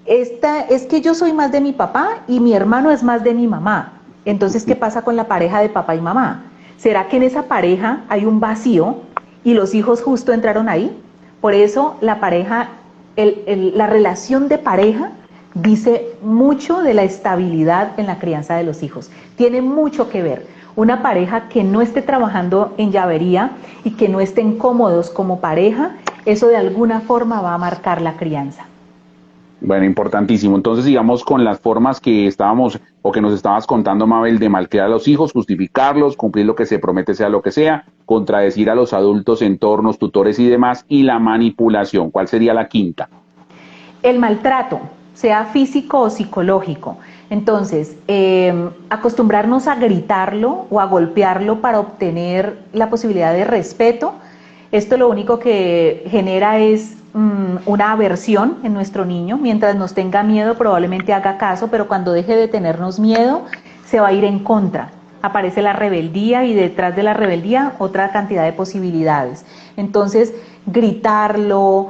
es que yo soy más de mi papá y mi hermano es más de mi mamá. Entonces, ¿qué pasa con la pareja de papá y mamá? ¿Será que en esa pareja hay un vacío y los hijos justo entraron ahí? Por eso la pareja, la relación de pareja dice mucho de la estabilidad en la crianza de los hijos. Tiene mucho que ver. Una pareja que no esté trabajando en llavería y que no estén cómodos como pareja, eso de alguna forma va a marcar la crianza. Bueno, importantísimo. Entonces, digamos, con las formas que estábamos o que nos estabas contando, Mabel, de malcriar a los hijos, justificarlos, cumplir lo que se promete sea lo que sea, contradecir a los adultos, entornos, tutores y demás, y la manipulación. ¿Cuál sería la quinta? El maltrato, sea físico o psicológico. Entonces, acostumbrarnos a gritarlo o a golpearlo para obtener la posibilidad de respeto, esto lo único que genera es una aversión en nuestro niño. Mientras nos tenga miedo probablemente haga caso, pero cuando deje de tenernos miedo se va a ir en contra. Aparece la rebeldía y detrás de la rebeldía otra cantidad de posibilidades. Entonces, gritarlo,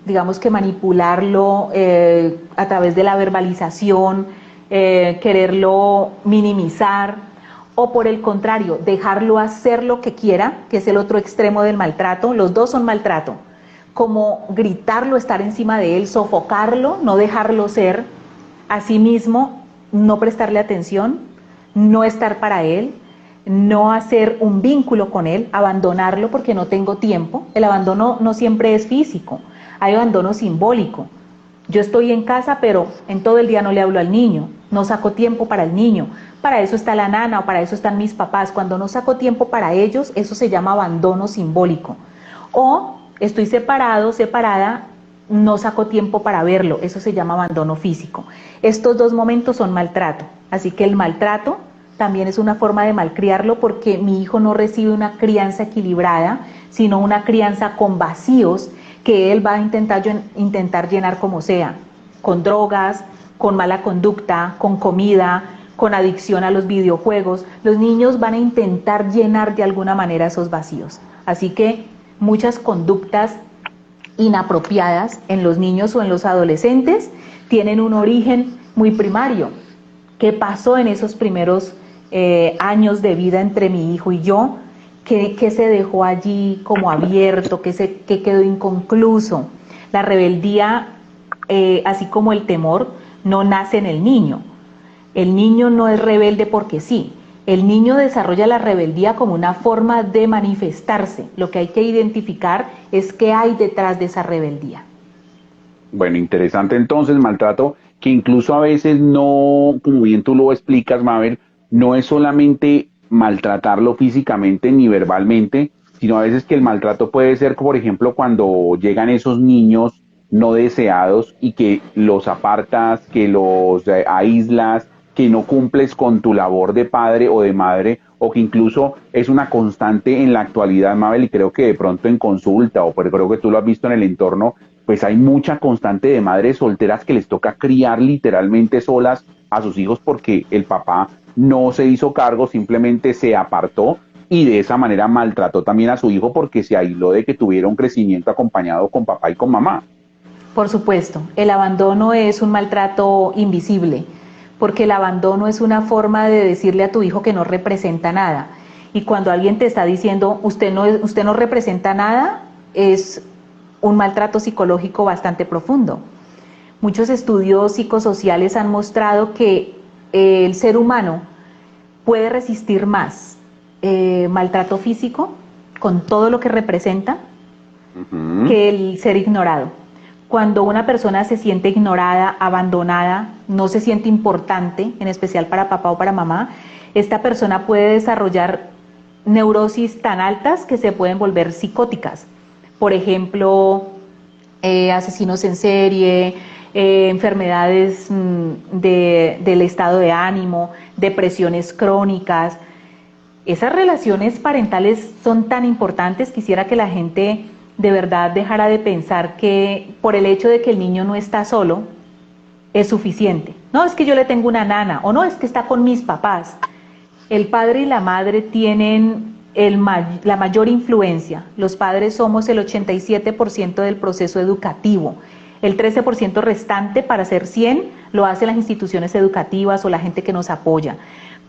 digamos que manipularlo a través de la verbalización, quererlo minimizar, o por el contrario, dejarlo hacer lo que quiera, que es el otro extremo del maltrato. Los dos son maltrato, como gritarlo, estar encima de él, sofocarlo, no dejarlo ser, asimismo no prestarle atención, no estar para él, no hacer un vínculo con él, abandonarlo porque no tengo tiempo. El abandono no siempre es físico, hay abandono simbólico. Yo estoy en casa, pero en todo el día no le hablo al niño, no saco tiempo para el niño. Para eso está la nana o para eso están mis papás. Cuando no saco tiempo para ellos, eso se llama abandono simbólico. O estoy separado, separada, no saco tiempo para verlo, eso se llama abandono físico. Estos dos momentos son maltrato, así que el maltrato también es una forma de malcriarlo porque mi hijo no recibe una crianza equilibrada, sino una crianza con vacíos que él va a intentar llenar como sea, con drogas, con mala conducta, con comida, con adicción a los videojuegos. Los niños van a intentar llenar de alguna manera esos vacíos. Así que muchas conductas inapropiadas en los niños o en los adolescentes tienen un origen muy primario. ¿Qué pasó en esos primeros años de vida entre mi hijo y yo? ¿Qué se dejó allí como abierto? ¿Qué quedó inconcluso? La rebeldía, así como el temor, no nace en el niño. El niño no es rebelde porque sí. El niño desarrolla la rebeldía como una forma de manifestarse. Lo que hay que identificar es qué hay detrás de esa rebeldía. Bueno, interesante entonces, maltrato, que incluso a veces no, como bien tú lo explicas, Mabel, no es solamente maltratarlo físicamente ni verbalmente, sino a veces que el maltrato puede ser, por ejemplo, cuando llegan esos niños no deseados y que los apartas, que los aíslas, que no cumples con tu labor de padre o de madre, o que incluso es una constante en la actualidad, Mabel, y creo que de pronto en consulta, o pero creo que tú lo has visto en el entorno, pues hay mucha constante de madres solteras que les toca criar literalmente solas a sus hijos porque el papá no se hizo cargo, simplemente se apartó y de esa manera maltrató también a su hijo porque se aisló de que tuviera un crecimiento acompañado con papá y con mamá. Por supuesto, el abandono es un maltrato invisible, porque el abandono es una forma de decirle a tu hijo que no representa nada. Y cuando alguien te está diciendo, usted no representa nada, es un maltrato psicológico bastante profundo. Muchos estudios psicosociales han mostrado que el ser humano puede resistir más maltrato físico, con todo lo que representa, que el ser ignorado. Cuando una persona se siente ignorada, abandonada, no se siente importante, en especial para papá o para mamá, esta persona puede desarrollar neurosis tan altas que se pueden volver psicóticas. Por ejemplo, asesinos en serie, enfermedades del estado de ánimo, depresiones crónicas. Esas relaciones parentales son tan importantes, quisiera que la gente de verdad dejara de pensar que por el hecho de que el niño no está solo, es suficiente. No, es que yo le tengo una nana, o no, es que está con mis papás. El padre y la madre tienen la mayor influencia. Los padres somos el 87% del proceso educativo. El 13% restante, para ser 100, lo hacen las instituciones educativas o la gente que nos apoya.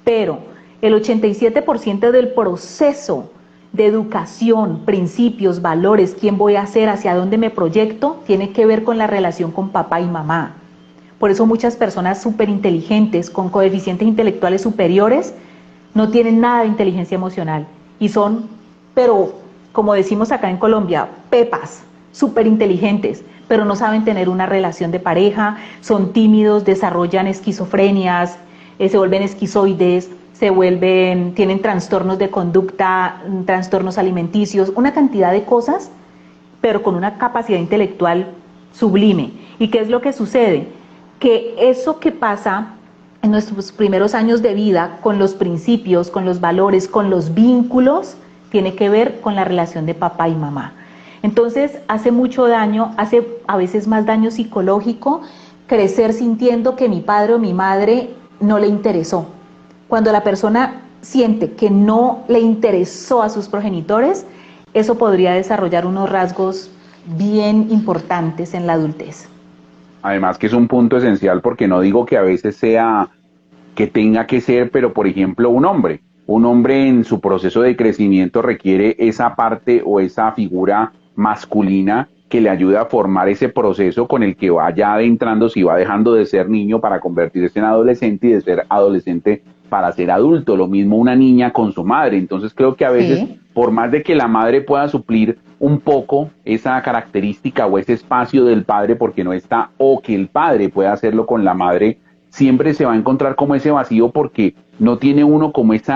Pero el 87% del proceso de educación, principios, valores, quién voy a ser, hacia dónde me proyecto, tiene que ver con la relación con papá y mamá. Por eso muchas personas súper inteligentes, con coeficientes intelectuales superiores, no tienen nada de inteligencia emocional y son, pero como decimos acá en Colombia, pepas, súper inteligentes, pero no saben tener una relación de pareja, son tímidos, desarrollan esquizofrenias, se vuelven esquizoides, tienen trastornos de conducta, trastornos alimenticios, una cantidad de cosas, pero con una capacidad intelectual sublime. ¿Y qué es lo que sucede? Que eso que pasa en nuestros primeros años de vida, con los principios, con los valores, con los vínculos, tiene que ver con la relación de papá y mamá. Entonces hace mucho daño, hace a veces más daño psicológico, crecer sintiendo que mi padre o mi madre no le interesó. Cuando la persona siente que no le interesó a sus progenitores, eso podría desarrollar unos rasgos bien importantes en la adultez. Además que es un punto esencial porque no digo que a veces sea que tenga que ser, pero por ejemplo un hombre en su proceso de crecimiento requiere esa parte o esa figura masculina que le ayude a formar ese proceso con el que vaya adentrándose y va dejando de ser niño para convertirse en adolescente y de ser adolescente para ser adulto. Lo mismo una niña con su madre. Entonces creo que a veces, Sí. por más de que la madre pueda suplir un poco esa característica o ese espacio del padre porque no está, o que el padre pueda hacerlo con la madre, siempre se va a encontrar como ese vacío porque no tiene uno como Ese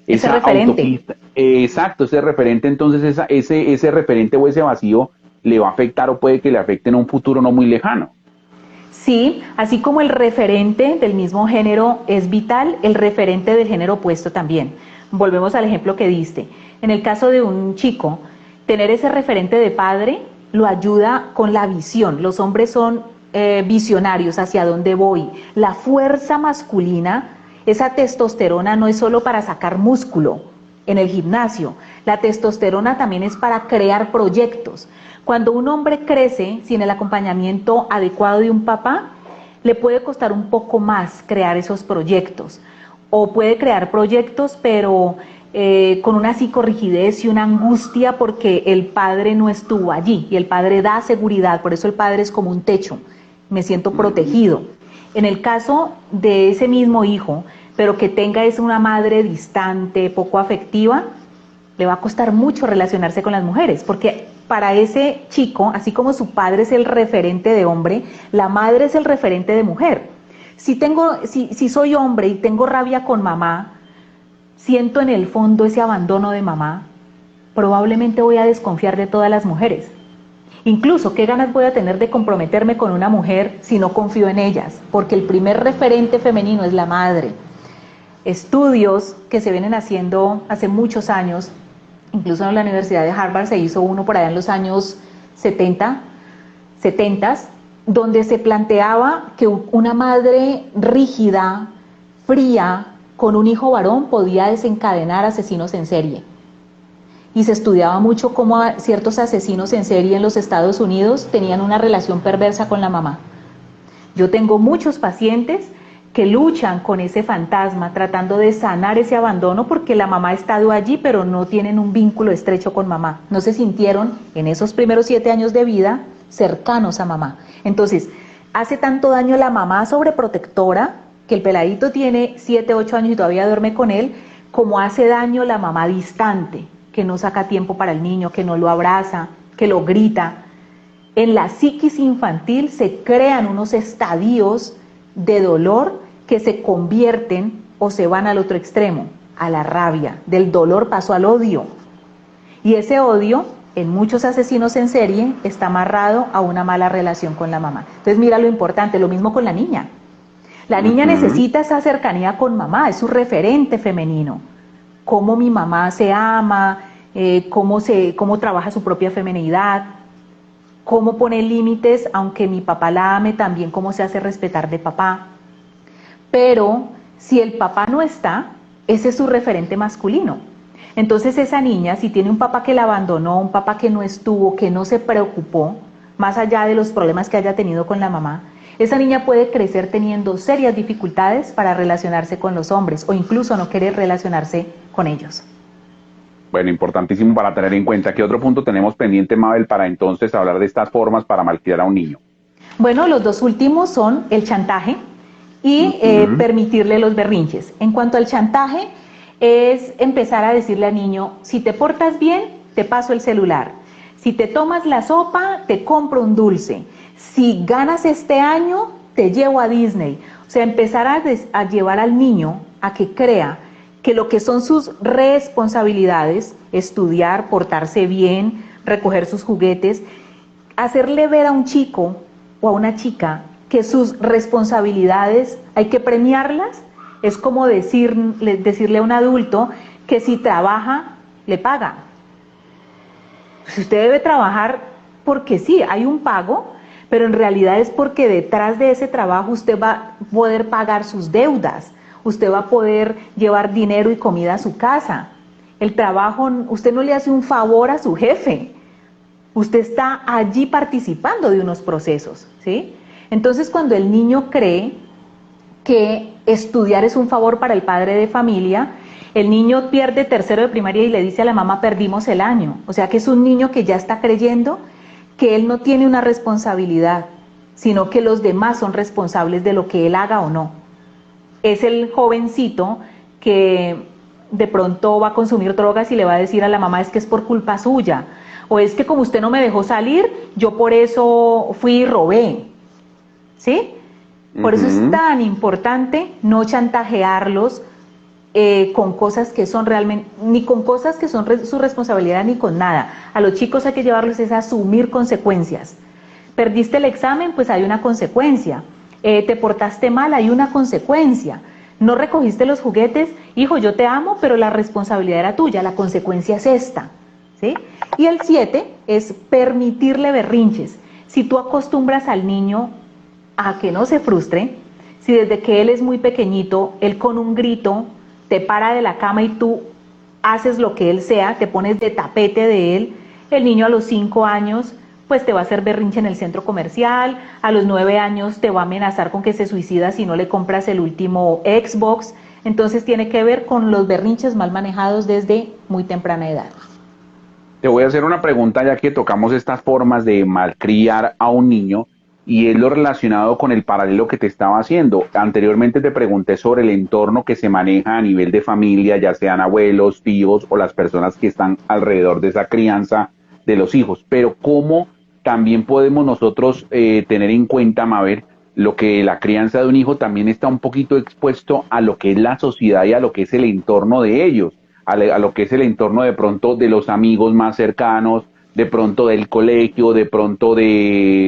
esa referente. autopista, exacto, ese referente. Entonces ese referente o ese vacío le va a afectar o puede que le afecte en un futuro no muy lejano. Sí, así como el referente del mismo género es vital, el referente del género opuesto también. Volvemos al ejemplo que diste. En el caso de un chico, tener ese referente de padre lo ayuda con la visión. Los hombres son visionarios, hacia dónde voy. La fuerza masculina, esa testosterona no es solo para sacar músculo en el gimnasio. La testosterona también es para crear proyectos. Cuando un hombre crece sin el acompañamiento adecuado de un papá, le puede costar un poco más crear esos proyectos. O puede crear proyectos, pero con una psicorrigidez y una angustia porque el padre no estuvo allí. Y el padre da seguridad, por eso el padre es como un techo. Me siento protegido. En el caso de ese mismo hijo, pero que tenga es una madre distante, poco afectiva, le va a costar mucho relacionarse con las mujeres, porque para ese chico, así como su padre es el referente de hombre, la madre es el referente de mujer. Si soy hombre y tengo rabia con mamá, siento en el fondo ese abandono de mamá, probablemente voy a desconfiar de todas las mujeres. Incluso, ¿qué ganas voy a tener de comprometerme con una mujer si no confío en ellas? Porque el primer referente femenino es la madre. Estudios que se vienen haciendo hace muchos años, incluso en la Universidad de Harvard se hizo uno por allá en los años 70, donde se planteaba que una madre rígida, fría, con un hijo varón podía desencadenar asesinos en serie. Y se estudiaba mucho cómo ciertos asesinos en serie en los Estados Unidos tenían una relación perversa con la mamá. Yo tengo muchos pacientes que luchan con ese fantasma, tratando de sanar ese abandono porque la mamá ha estado allí, pero no tienen un vínculo estrecho con mamá. No se sintieron en esos primeros 7 años de vida cercanos a mamá. Entonces, hace tanto daño la mamá sobreprotectora, que el peladito tiene 7, 8 años y todavía duerme con él, como hace daño la mamá distante, que no saca tiempo para el niño, que no lo abraza, que lo grita. En la psiquis infantil se crean unos estadios de dolor que se convierten o se van al otro extremo, a la rabia. Del dolor pasó al odio. Y ese odio, en muchos asesinos en serie, está amarrado a una mala relación con la mamá. Entonces mira lo importante, lo mismo con la niña. La niña necesita esa cercanía con mamá, es su referente femenino. Cómo mi mamá se ama, cómo trabaja su propia feminidad, cómo pone límites, aunque mi papá la ame, también cómo se hace respetar de papá. Pero si el papá no está, ese es su referente masculino. Entonces esa niña, si tiene un papá que la abandonó, un papá que no estuvo, que no se preocupó, más allá de los problemas que haya tenido con la mamá, esa niña puede crecer teniendo serias dificultades para relacionarse con los hombres o incluso no querer relacionarse con ellos. Bueno, importantísimo para tener en cuenta. ¿Qué otro punto tenemos pendiente, Mabel, para entonces hablar de estas formas para malcriar a un niño? Bueno, los dos últimos son el chantaje y permitirle los berrinches. En cuanto al chantaje, es empezar a decirle al niño, si te portas bien, te paso el celular. Si te tomas la sopa, te compro un dulce. Si ganas este año, te llevo a Disney. O sea, empezar a llevar al niño a que crea que lo que son sus responsabilidades, estudiar, portarse bien, recoger sus juguetes, hacerle ver a un chico o a una chica que sus responsabilidades hay que premiarlas, es como decirle a un adulto que si trabaja, le paga. Si usted debe trabajar porque sí, hay un pago, pero en realidad es porque detrás de ese trabajo usted va a poder pagar sus deudas, usted va a poder llevar dinero y comida a su casa. El trabajo, usted no le hace un favor a su jefe, usted está allí participando de unos procesos, ¿sí? Entonces, cuando el niño cree que estudiar es un favor para el padre de familia, el niño pierde tercero de primaria y le dice a la mamá, perdimos el año. O sea que es un niño que ya está creyendo que él no tiene una responsabilidad, sino que los demás son responsables de lo que él haga o no. Es el jovencito que de pronto va a consumir drogas y le va a decir a la mamá es que es por culpa suya, o es que como usted no me dejó salir, yo por eso fui y robé, ¿sí? Por eso es tan importante no chantajearlos con cosas que son realmente, ni con cosas que son su responsabilidad, ni con nada. A los chicos hay que llevarlos es a asumir consecuencias. Perdiste el examen, pues hay una consecuencia. Te portaste mal, hay una consecuencia. No recogiste los juguetes, hijo, yo te amo, pero la responsabilidad era tuya, la consecuencia es esta, ¿sí? Y el 7 es permitirle berrinches. Si tú acostumbras al niño a que no se frustre, si desde que él es muy pequeñito, él con un grito te para de la cama y tú haces lo que él sea, te pones de tapete de él, el niño a los 5 años pues te va a hacer berrinche en el centro comercial, a los 9 años te va a amenazar con que se suicida si no le compras el último Xbox. Entonces tiene que ver con los berrinches mal manejados desde muy temprana edad. Te voy a hacer una pregunta ya que tocamos estas formas de malcriar a un niño y es lo relacionado con el paralelo que te estaba haciendo. Anteriormente te pregunté sobre el entorno que se maneja a nivel de familia, ya sean abuelos, tíos o las personas que están alrededor de esa crianza de los hijos, pero ¿cómo también podemos nosotros tener en cuenta, Mabel, lo que la crianza de un hijo también está un poquito expuesto a lo que es la sociedad y a lo que es el entorno de ellos, a lo que es el entorno de pronto de los amigos más cercanos, de pronto del colegio, de pronto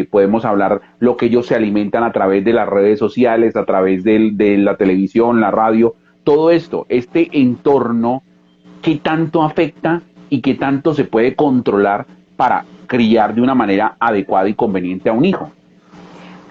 podemos hablar lo que ellos se alimentan a través de las redes sociales, a través de la televisión, la radio, todo esto, este entorno, ¿qué tanto afecta y qué tanto se puede controlar para criar de una manera adecuada y conveniente a un hijo?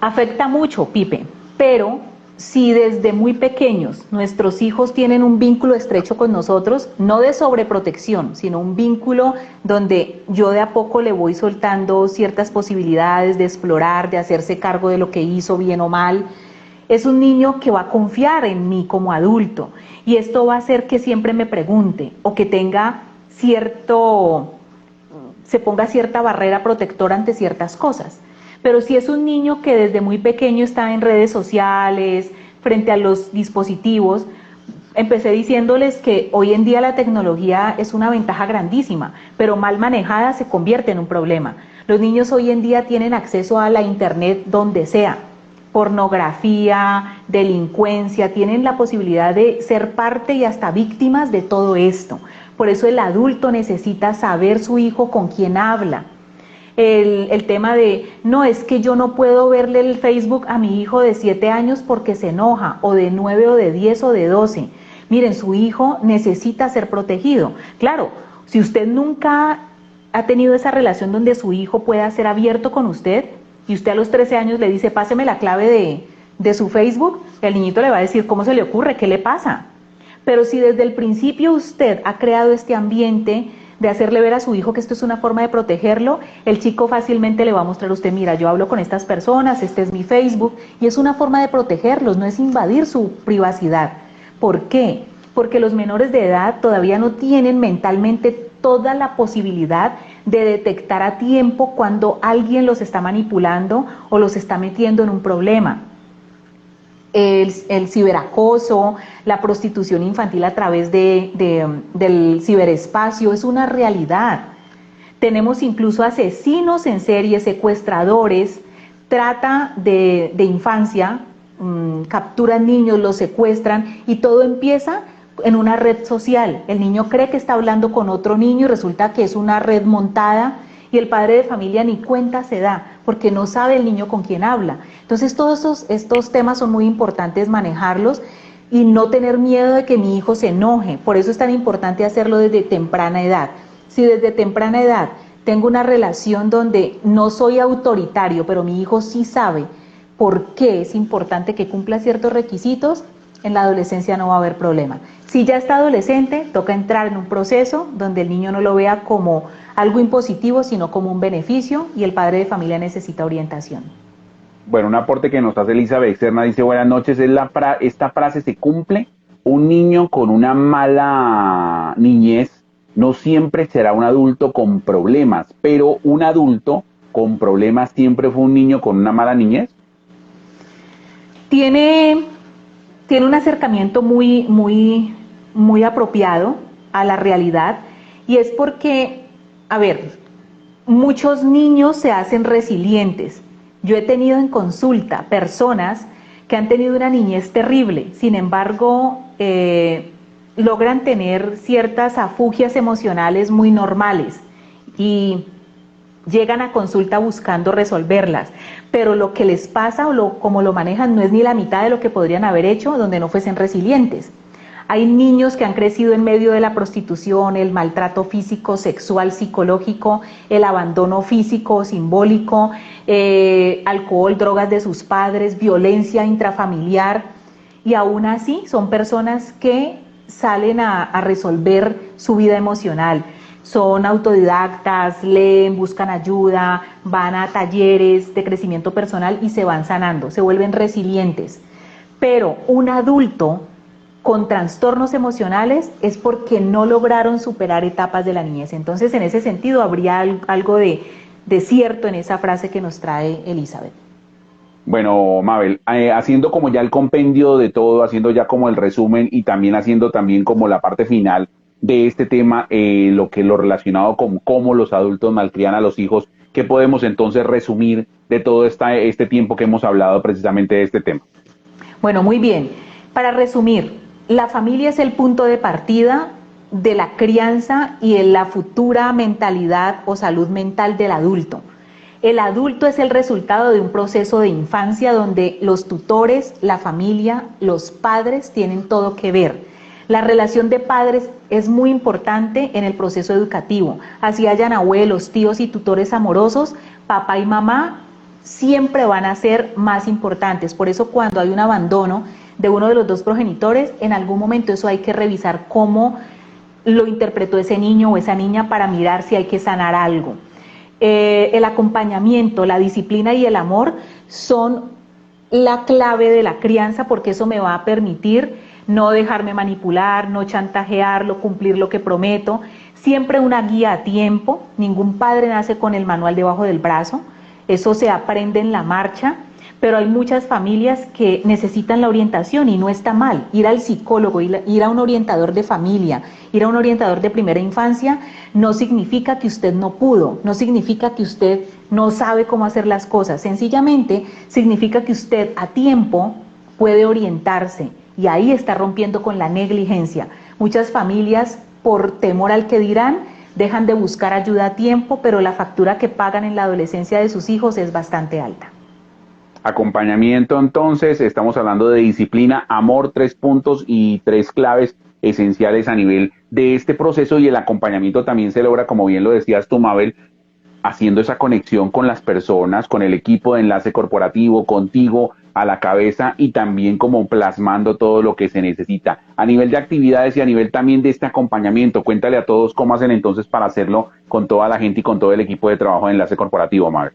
Afecta mucho, Pipe, pero si desde muy pequeños nuestros hijos tienen un vínculo estrecho con nosotros, no de sobreprotección, sino un vínculo donde yo de a poco le voy soltando ciertas posibilidades de explorar, de hacerse cargo de lo que hizo bien o mal, es un niño que va a confiar en mí como adulto y esto va a hacer que siempre me pregunte o que tenga se ponga cierta barrera protectora ante ciertas cosas. Pero si es un niño que desde muy pequeño está en redes sociales, frente a los dispositivos, empecé diciéndoles que hoy en día la tecnología es una ventaja grandísima, pero mal manejada se convierte en un problema. Los niños hoy en día tienen acceso a la internet donde sea, pornografía, delincuencia, tienen la posibilidad de ser parte y hasta víctimas de todo esto. Por eso el adulto necesita saber su hijo con quién habla. El tema de, no, es que yo no puedo verle el Facebook a mi hijo de 7 años porque se enoja, o de 9 o de 10 o de 12. Miren, su hijo necesita ser protegido. Claro, si usted nunca ha tenido esa relación donde su hijo pueda ser abierto con usted, y usted a los 13 años le dice, páseme la clave de su Facebook, el niñito le va a decir, ¿cómo se le ocurre? ¿Qué le pasa? Pero si desde el principio usted ha creado este ambiente de hacerle ver a su hijo que esto es una forma de protegerlo, el chico fácilmente le va a mostrar a usted, mira, yo hablo con estas personas, este es mi Facebook, y es una forma de protegerlos, no es invadir su privacidad. ¿Por qué? Porque los menores de edad todavía no tienen mentalmente toda la posibilidad de detectar a tiempo cuando alguien los está manipulando o los está metiendo en un problema. El ciberacoso, la prostitución infantil a través del ciberespacio es una realidad. Tenemos incluso asesinos en serie, secuestradores, trata de infancia, capturan niños, los secuestran y todo empieza en una red social. El niño cree que está hablando con otro niño y resulta que es una red montada y el padre de familia ni cuenta se da porque no sabe el niño con quién habla. Entonces todos estos temas son muy importantes manejarlos y no tener miedo de que mi hijo se enoje. Por eso es tan importante hacerlo desde temprana edad. Si desde temprana edad tengo una relación donde no soy autoritario, pero mi hijo sí sabe por qué es importante que cumpla ciertos requisitos, en la adolescencia no va a haber problema. Si ya está adolescente, toca entrar en un proceso donde el niño no lo vea como algo impositivo, sino como un beneficio y el padre de familia necesita orientación. Bueno, un aporte que nos hace Elizabeth Serna dice, buenas noches, esta frase se cumple, un niño con una mala niñez no siempre será un adulto con problemas, pero un adulto con problemas siempre fue un niño con una mala niñez? Tiene, tiene un acercamiento muy apropiado a la realidad, y es porque, a ver, muchos niños se hacen resilientes. Yo he tenido en consulta personas que han tenido una niñez terrible, sin embargo, logran tener ciertas afugias emocionales muy normales y llegan a consulta buscando resolverlas, pero lo que les pasa como lo manejan no es ni la mitad de lo que podrían haber hecho donde no fuesen resilientes. Hay niños que han crecido en medio de la prostitución, el maltrato físico, sexual, psicológico, el abandono físico o simbólico, alcohol, drogas de sus padres, violencia intrafamiliar, y aún así son personas que salen a resolver su vida emocional. Son autodidactas, leen, buscan ayuda, van a talleres de crecimiento personal y se van sanando, se vuelven resilientes. Pero un adulto con trastornos emocionales es porque no lograron superar etapas de la niñez. Entonces, en ese sentido, habría algo de cierto en esa frase que nos trae Elizabeth. Bueno, Mabel, haciendo como ya el compendio de todo, haciendo ya como el resumen y también haciendo también como la parte final de este tema, lo relacionado con cómo los adultos malcrían a los hijos, ¿qué podemos entonces resumir de todo este tiempo que hemos hablado precisamente de este tema? Bueno, muy bien. Para resumir, la familia es el punto de partida de la crianza y en la futura mentalidad o salud mental del adulto. El adulto es el resultado de un proceso de infancia donde los tutores, la familia, los padres tienen todo que ver. La relación de padres es muy importante en el proceso educativo. Así hayan abuelos, tíos y tutores amorosos, papá y mamá siempre van a ser más importantes. Por eso cuando hay un abandono de uno de los dos progenitores, en algún momento eso hay que revisar cómo lo interpretó ese niño o esa niña para mirar si hay que sanar algo. El acompañamiento, la disciplina y el amor son la clave de la crianza, porque eso me va a permitir no dejarme manipular, no chantajearlo, cumplir lo que prometo. Siempre una guía a tiempo. Ningún padre nace con el manual debajo del brazo. Eso se aprende en la marcha. Pero hay muchas familias que necesitan la orientación y no está mal. Ir al psicólogo, ir a un orientador de familia, ir a un orientador de primera infancia, no significa que usted no pudo, no significa que usted no sabe cómo hacer las cosas. Sencillamente significa que usted a tiempo puede orientarse, y ahí está rompiendo con la negligencia. Muchas familias, por temor al que dirán, dejan de buscar ayuda a tiempo, pero la factura que pagan en la adolescencia de sus hijos es bastante alta. Acompañamiento, entonces, estamos hablando de disciplina, amor, 3 puntos y 3 claves esenciales a nivel de este proceso, y el acompañamiento también se logra, como bien lo decías tú, Mabel, haciendo esa conexión con las personas, con el equipo de enlace corporativo, contigo a la cabeza, y también como plasmando todo lo que se necesita a nivel de actividades y a nivel también de este acompañamiento. Cuéntale a todos cómo hacen entonces para hacerlo con toda la gente y con todo el equipo de trabajo de enlace corporativo, Mabel.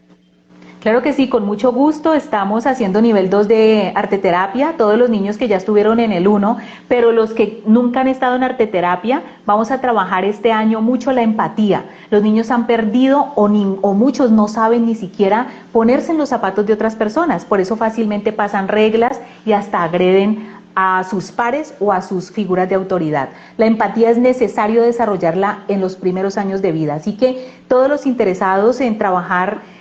Claro que sí, con mucho gusto. Estamos haciendo nivel 2 de arteterapia, todos los niños que ya estuvieron en el 1, pero los que nunca han estado en arteterapia, vamos a trabajar este año mucho la empatía. Los niños han perdido o muchos no saben ni siquiera ponerse en los zapatos de otras personas, por eso fácilmente pasan reglas y hasta agreden a sus pares o a sus figuras de autoridad. La empatía es necesario desarrollarla en los primeros años de vida, así que todos los interesados en trabajar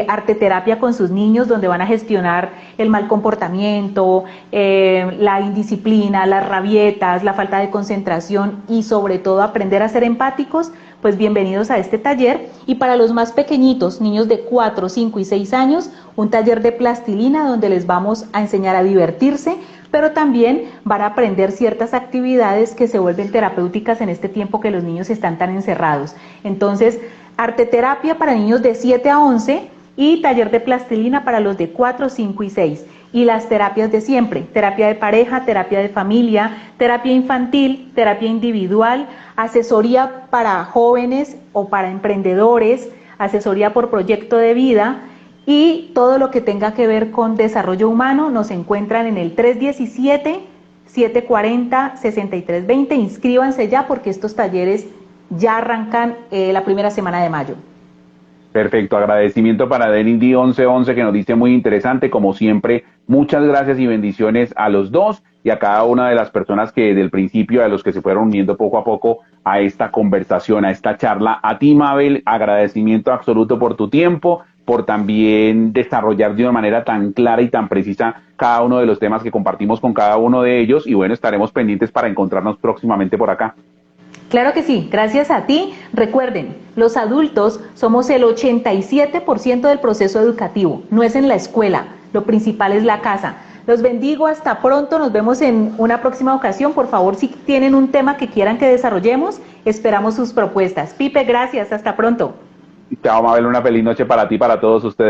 arteterapia con sus niños, donde van a gestionar el mal comportamiento, la indisciplina, las rabietas, la falta de concentración y sobre todo aprender a ser empáticos, pues bienvenidos a este taller. Y para los más pequeñitos, niños de 4, 5 y 6 años, un taller de plastilina donde les vamos a enseñar a divertirse, pero también van a aprender ciertas actividades que se vuelven terapéuticas en este tiempo que los niños están tan encerrados. Entonces, arteterapia para niños de 7 a 11 y taller de plastilina para los de 4, 5 y 6. Y las terapias de siempre: terapia de pareja, terapia de familia, terapia infantil, terapia individual, asesoría para jóvenes o para emprendedores, asesoría por proyecto de vida, y todo lo que tenga que ver con desarrollo humano. Nos encuentran en el 317-740-6320. Inscríbanse ya porque estos talleres ya arrancan la primera semana de mayo. Perfecto, agradecimiento para Denis 1111 que nos dice muy interesante, como siempre, muchas gracias y bendiciones a los dos y a cada una de las personas que desde el principio, a los que se fueron uniendo poco a poco a esta conversación, a esta charla. A ti, Mabel, agradecimiento absoluto por tu tiempo, por también desarrollar de una manera tan clara y tan precisa cada uno de los temas que compartimos con cada uno de ellos y bueno, estaremos pendientes para encontrarnos próximamente por acá. Claro que sí, gracias a ti. Recuerden, los adultos somos el 87% del proceso educativo, no es en la escuela, lo principal es la casa. Los bendigo, hasta pronto, nos vemos en una próxima ocasión. Por favor, si tienen un tema que quieran que desarrollemos, esperamos sus propuestas. Pipe, gracias, hasta pronto. Chao, Mabel, una feliz noche para ti y para todos ustedes.